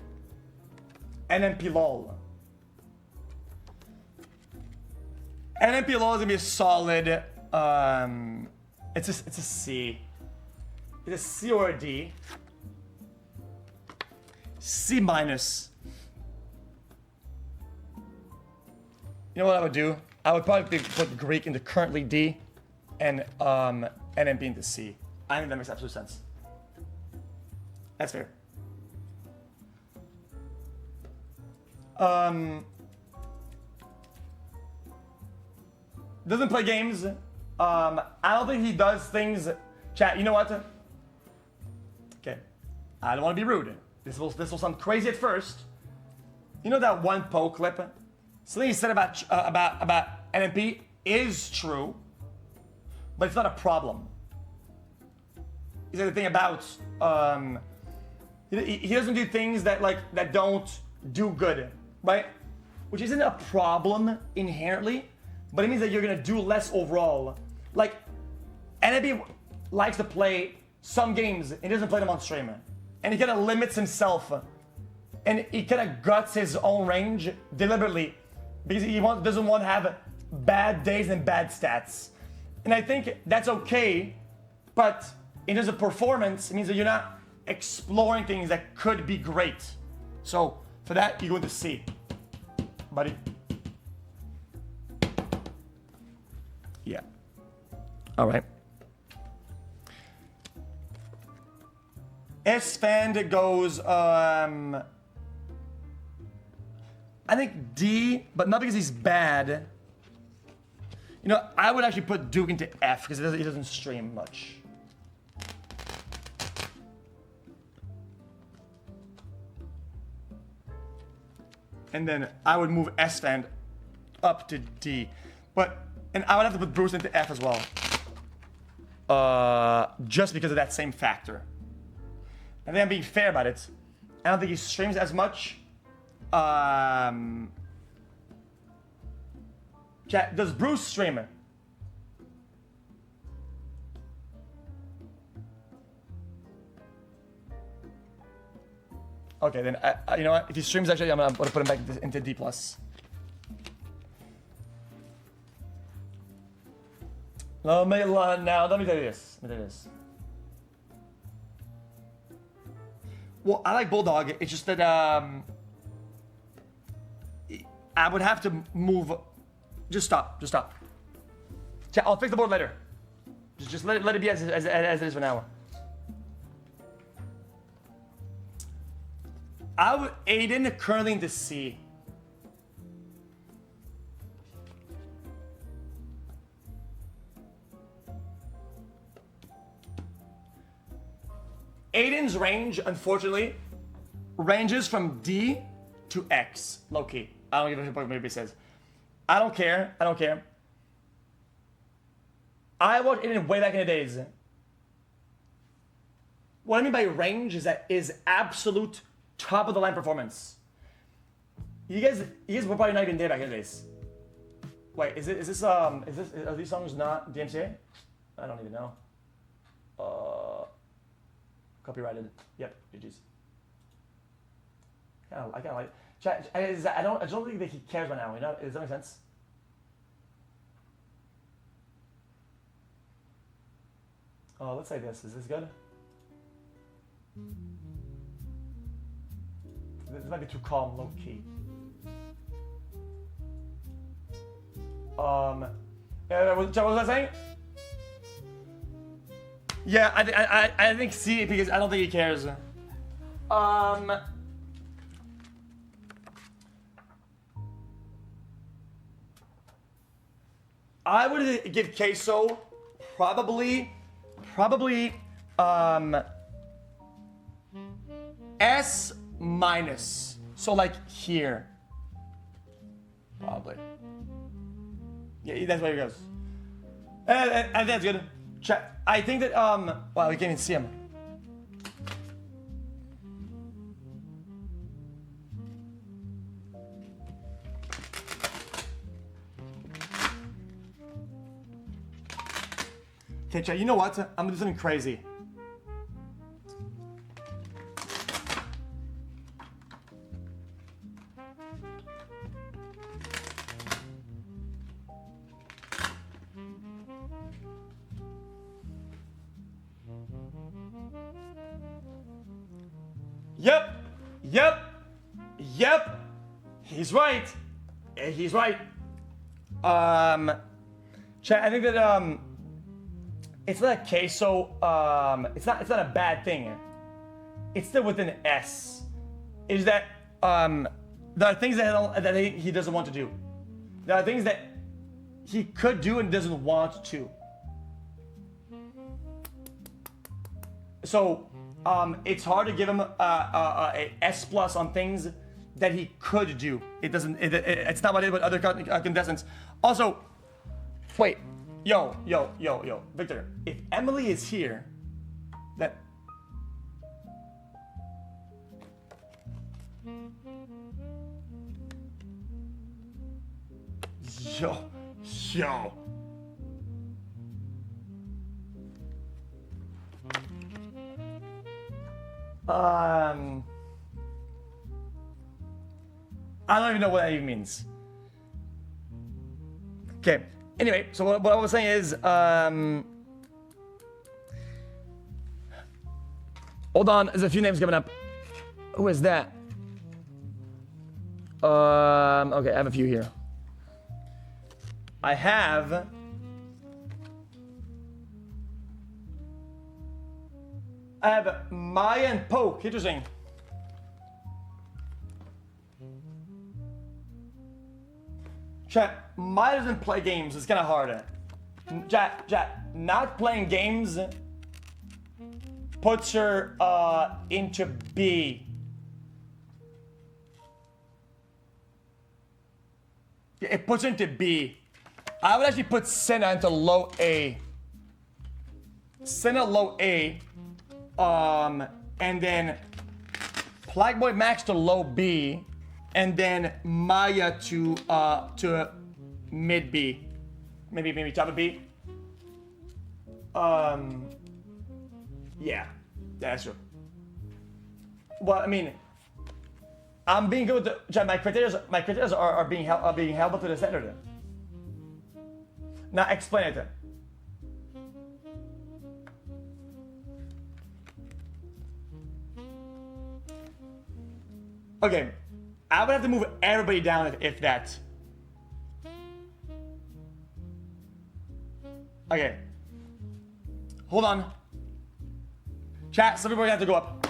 NMP LOL. NMP LOL is gonna be a solid. It's a C. It's a C or a D. C minus. You know what I would do? I would probably put Greek into currently D, and NMP into C. I think that makes absolute sense. That's fair. Doesn't play games. I don't think he does things. Chat, you know what? Okay, I don't want to be rude. This will sound crazy at first. You know that one Poe clip? Something he said about NMP is true, but it's not a problem. He said the thing about he doesn't do things that don't do good, right? Which isn't a problem inherently, but it means that you're gonna do less overall. Like, NMP likes to play some games and doesn't play them on stream, and he kind of limits himself, and he kind of guts his own range deliberately because he doesn't want to have bad days and bad stats. And I think that's okay, but in terms of performance, it means that you're not exploring things that could be great. So for that, you go into C, buddy. Yeah. All right. S-Fan goes, I think D, but not because he's bad. You know, I would actually put Duke into F because he doesn't stream much. And then I would move S-Fan up to D. And I would have to put Bruce into F as well. Just because of that same factor. I think I'm being fair about it. I don't think he streams as much. Chat, does Bruce stream? Okay, then you know what? If he streams, actually, I'm gonna put him back into D+. Now, let me tell you this. Well, I like Bulldog. It's just that I would have to move. Just stop. Chat, I'll fix the board later. Just let it be as it is for now. I would Aiden currently into C. Aiden's range, unfortunately, ranges from D to X, low key. I don't give a shit what anybody says. I don't care. I don't care. I watched Aiden way back in the days. What I mean by range is that is absolute top of the line performance. You guys were probably not even there back in the days. Wait, are these songs not DMCA? I don't even know. Copyrighted. Yep, GG's. I kind of like. Chat, I don't think that he cares right now. You know, does that make sense? Oh, let's say this. Is this good? This might be too calm, low key. What was I saying? Yeah, I think C because I don't think he cares. I would give Queso probably S minus. So like here. Probably. Yeah, that's where he goes. And that's good. I think that wow, we can't even see him. Okay, chat, you know what? I'm gonna do something crazy. Yep. He's right. He's right. Chat, I think that it's not a queso. It's not a bad thing. It's still within S. Is that there are things that he doesn't want to do. There are things that he could do and doesn't want to. So it's hard to give him a S plus on things that he could do. It doesn't. It's not what it is with other contestants. Also, wait, yo, Victor. If Emily is here, that. Yo. I don't even know what that even means. Okay. Anyway, so what I was saying is, hold on, there's a few names coming up. Who is that? Okay, I have a few here. I have Maya and Poke. Interesting. Chat, Maya doesn't play games. It's kind of hard. Chat, not playing games puts her into B. Yeah, it puts her into B. I would actually put Senna into low A. Senna low A. And then Plague Max to low B, and then Maya to mid B, maybe top of B. Yeah, that's true. Well, I mean, I'm being good with the, my criteria are being held up to the standard. Now explain it. Okay, I would have to move everybody down if that. Okay. Hold on. Chat, some people are gonna have to go up.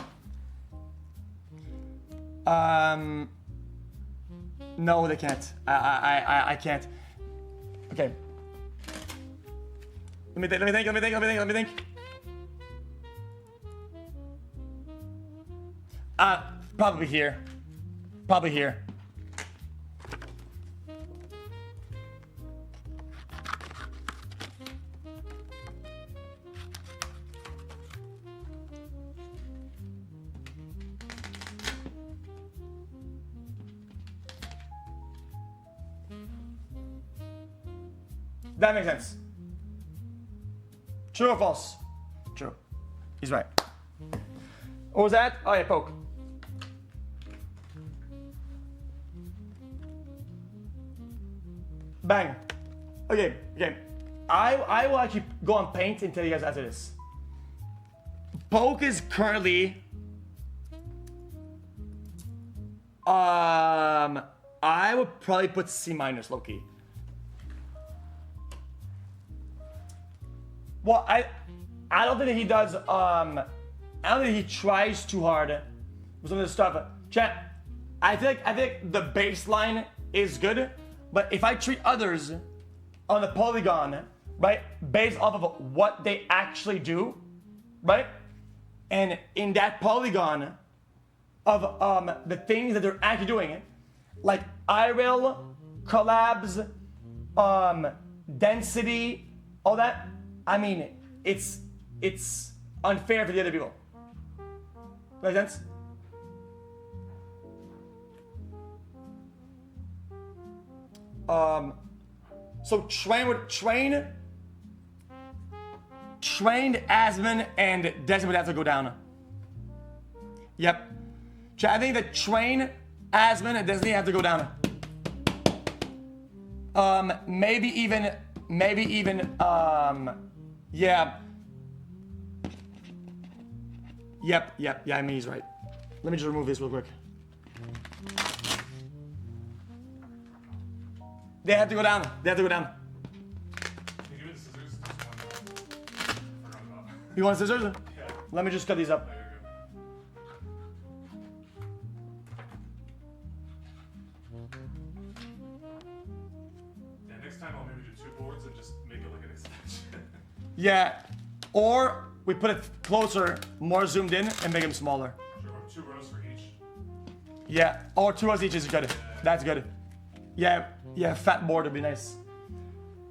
No, they can't. I can't. Okay. Let me think. Probably here. Probably here. That makes sense. True or false? True. He's right. What was that? Oh yeah, poke. Bang. Okay, okay. I will actually go on paint and tell you guys after this. Poke is currently I would probably put C minus low key. Well, I don't think that he does I don't think he tries too hard with some of this stuff. Chat, I think the baseline is good, but if I treat others on the polygon, right, based off of what they actually do, right? And in that polygon of the things that they're actually doing, like IRL, collabs, density, all that, I mean, it's unfair for the other people. Make sense? So trained Asmon and Desmond would have to go down. Yep. I think that train Asmon and Desmond have to go down. Maybe even yeah. Yep, yeah, I mean he's right. Let me just remove this real quick. They have to go down. Can you give me the scissors? Just one. Forgot about. You want scissors? Yeah. Let me just cut these up. There you go. Yeah, next time I'll maybe do 2 boards and just make it like an extension. Yeah, or we put it closer, more zoomed in, and make them smaller. Sure, 2 rows for each. Yeah, or 2 rows each is good. That's good. Yeah, fat board would be nice.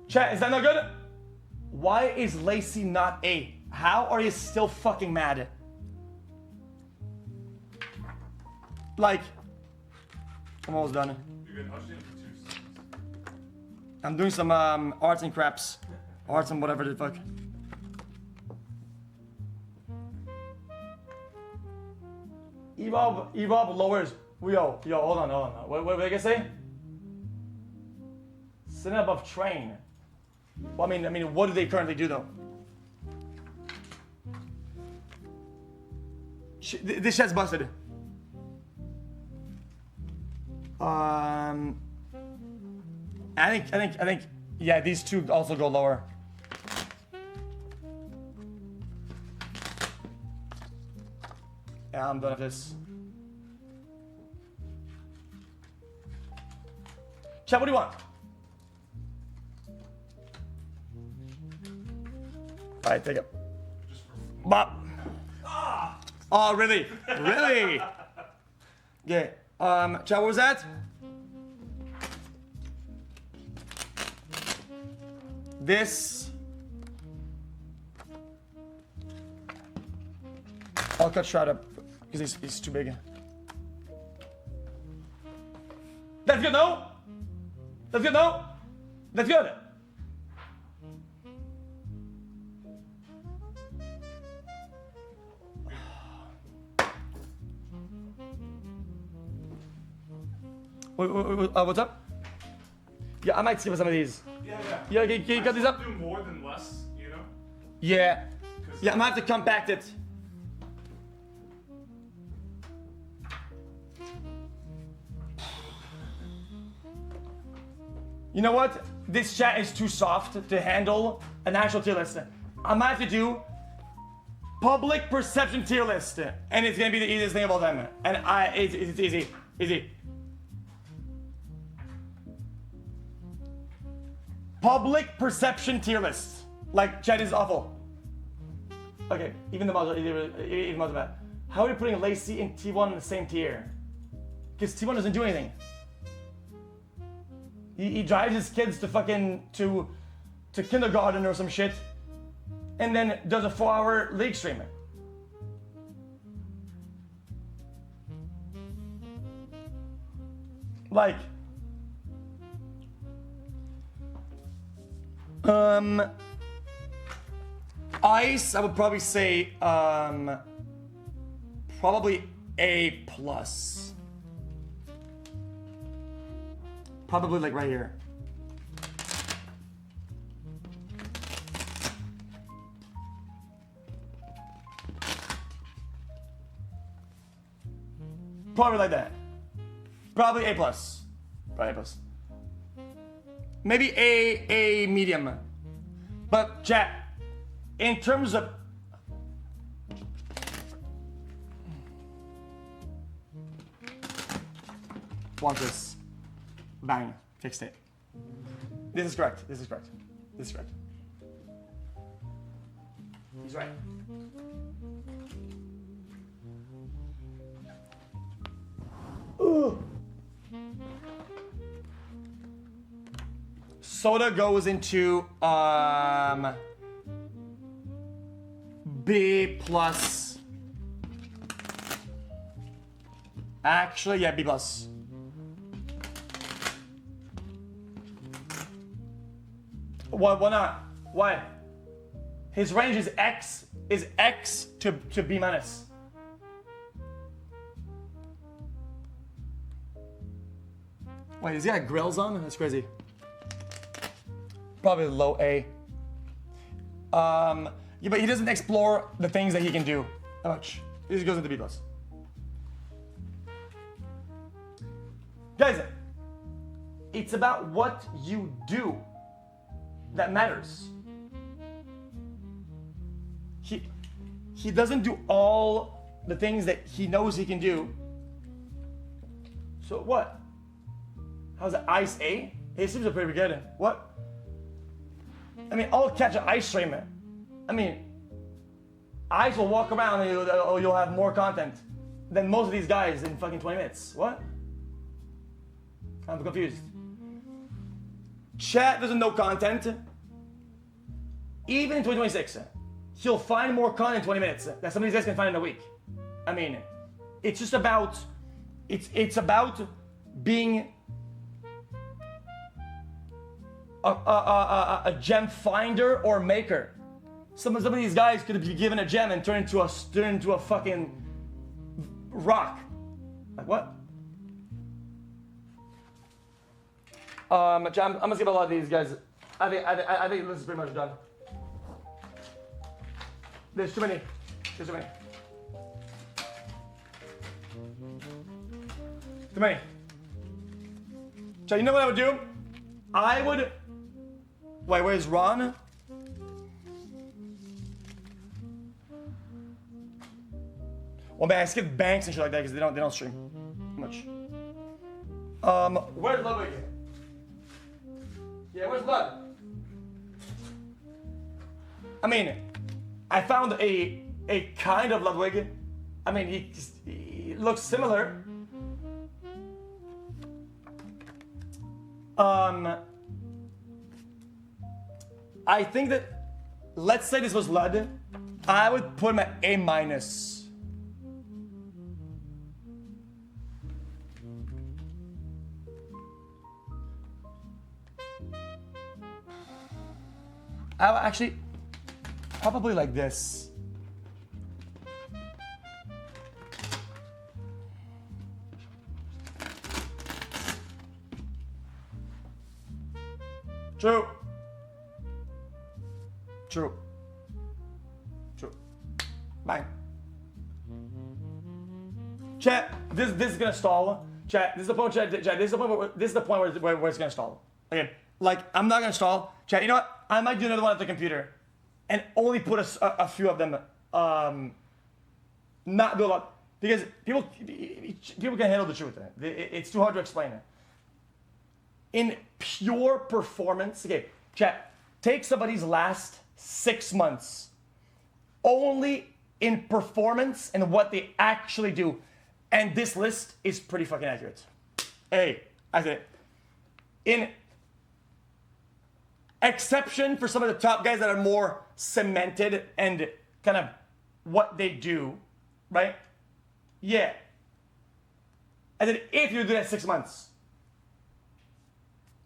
Chat, is that not good? Why is Lacey not A? How are you still fucking mad? Like, I'm almost done. You're good. I'll just do it for 2 seconds. I'm doing some arts and craps. Arts and whatever the fuck. Evolve lowers. Yo, hold on. What did I say? Sit above train. Well, I mean, what do they currently do though? This shit's busted. I think, yeah, these 2 also go lower. Yeah, I'm done with this. Chat, what do you want? Alright, take it. Bop. Oh, really? Really? Okay. Chat, what was that? This. I'll cut Shroud up because he's too big. That's good, no? That's good, no? That's good. What's up? Yeah, I might skip some of these. Yeah. Yeah, can you cut these up? Do more than less, you know? Yeah. Yeah, I'm gonna have to compact it. You know what? This chat is too soft to handle an actual tier list. I'm gonna have to do public perception tier list, and it's gonna be the easiest thing of all time. And it's easy. Public perception tier list. Like, chat is awful. Okay, even the mouse, even mouse bad. how are you putting Lacey and T1 in the same tier? Because T1 doesn't do anything. He drives his kids to fucking to kindergarten or some shit, and then does a 4-hour league stream. Like, Ice, I would probably say, probably A+. Probably like right here. Probably like that. Probably A+. Probably A+. Maybe A medium. But chat, in terms of watch this. Bang. Fixed it. This is correct. This is correct. This is correct. He's right. Ooh. Soda goes into B+. Actually, yeah, B+. Why not? Why? His range is X to B-. Wait, is he got grills on? That's crazy. Probably low A. Yeah, but he doesn't explore the things that he can do that much. He just goes into B+. Guys, it's about what you do that matters. He doesn't do all the things that he knows he can do. So what? How's it? Ice A? His streams are pretty good. What? I mean, I'll catch an Ice streamer. I mean, Ice will walk around and you'll have more content than most of these guys in fucking 20 minutes. What? I'm confused. Chat doesn't know content. Even in 2026, he'll find more content in 20 minutes that some of these guys can find in a week. I mean, it's just about, it's about being a gem finder or maker. Some of these guys could be given a gem and turn into a fucking rock. Like what? I'm gonna skip a lot of these guys. I think this is pretty much done. There's too many. There's too many. Too many. So you know what I would do? I would. Wait, where's Ron? Well, man, I skip Banks and shit like that because they don't stream much. Where's Ludwig? Yeah, where's Lud? I mean, I found a kind of Ludwig. I mean, he looks similar. I think that, let's say this was Lud, I would put him at A-. I would actually, probably like this. True. True. True. Bang. Chat, this is gonna stall. Chat, this is the point. Chat, this is the point. This is the point where it's gonna stall. Again, like I'm not gonna stall. Chat, you know what? I might do another one at the computer, and only put a few of them. Not do a lot because people can handle the truth. It's too hard to explain it. In pure performance, okay, chat, take somebody's last 6 months. Only in performance and what they actually do. And this list is pretty fucking accurate. Hey, I said it. In exception for some of the top guys that are more cemented and kind of what they do, right? Yeah. And then if you do that 6 months,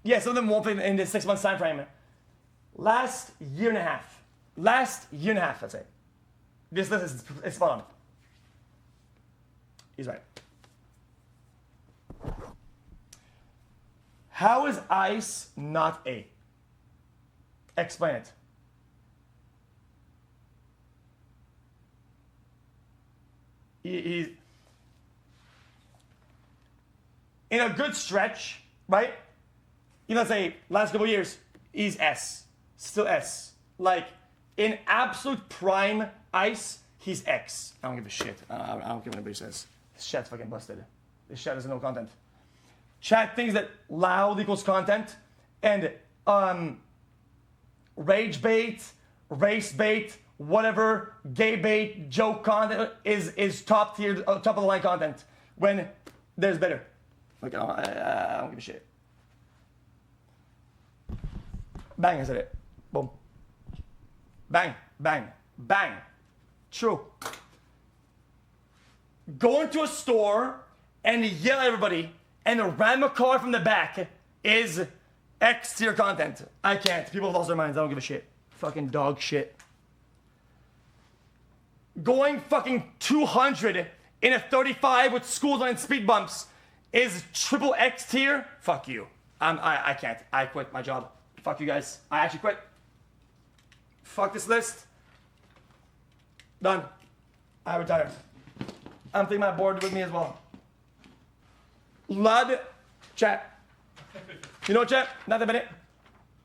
yeah, some of them won't play in the 6 months time frame. Last year and a half, I'd say. This list is spot on. He's right. How is ice not A? Explain it. He's in a good stretch, right? You know, say last couple of years, he's S, still S. Like in absolute prime ice, he's X. I don't give a shit. I don't care what anybody says. This chat's fucking busted. This chat has no content. Chat thinks that loud equals content, and rage bait, race bait, whatever, gay bait, joke content is top tier, top of the line content. When there's better. Like I don't give a shit. Bang, I said it. Boom. Bang, bang, bang. True. Go into a store and yell at everybody and ram a car from the back is X tier content. I can't. People have lost their minds. I don't give a shit. Fucking dog shit. Going fucking 200 in a 35 with school zone and speed bumps is triple X tier. Fuck you. I can't. I quit my job. Fuck you guys. I actually quit. Fuck this list. Done. I retire. I'm taking my board with me as well. Lud, chat. You know, chat? Not a minute.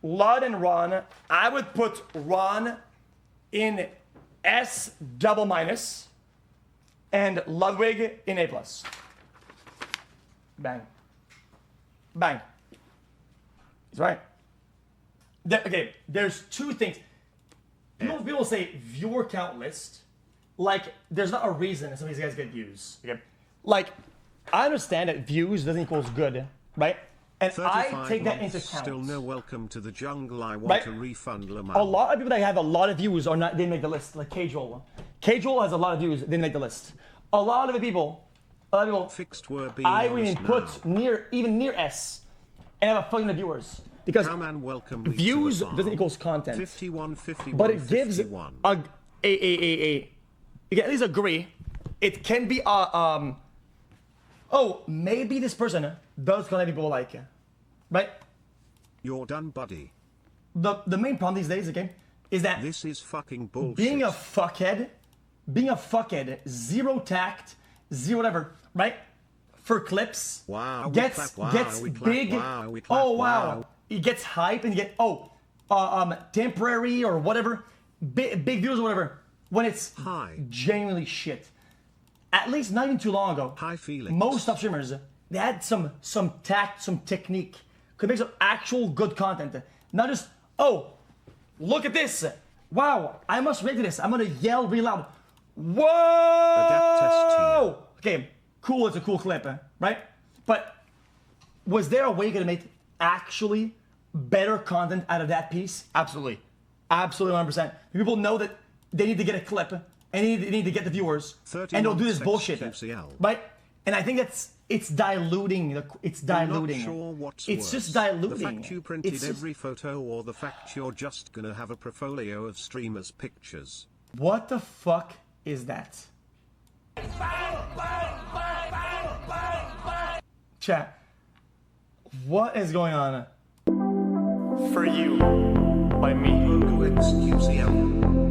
Lud and Ron. I would put Ron in S double minus and Ludwig in A plus. Bang. Bang. He's right. Okay, there's two things. People say viewer count list. Like, there's not a reason some of these guys get views. Okay? Like, I understand that views doesn't equals good, right? And I take that into account. Still no welcome to the jungle. I want a refund, Lamar. A lot of people that have a lot of views are not, didn't make the list. Like K-Joel. K-Joel has a lot of views, didn't make the list. A lot of the people, fixed were being I would even put even near S and have a fucking of viewers. Because views doesn't equals content. 51, 51, but it gives 51. You can at least agree. It can be oh, maybe this person does connect people like, right? You're done, buddy. The main problem these days, okay, is that this is fucking bullshit. Being a fuckhead, zero tact, zero whatever, right? For clips, gets big. He gets hype and get temporary or whatever, big views or whatever. When it's genuinely shit. At least not even too long ago. High feelings. Most top streamers, they had some tact, some technique. Could make some actual good content. Not just, oh, look at this. Wow, I must react to this. I'm gonna yell real loud. Whoa! Okay, cool, it's a cool clip, right? But was there a way you could make actually better content out of that piece? Absolutely. Absolutely 100%. People know that they need to get a clip and they need to get the viewers and they'll do this bullshit, right? And I think it's diluting. It's diluting. I'm not sure what's it's worse, just diluting. The fact you printed every photo, or the fact you're just gonna have a portfolio of streamers' pictures. What the fuck is that? Chat. What is going on? For you, by me. xQc.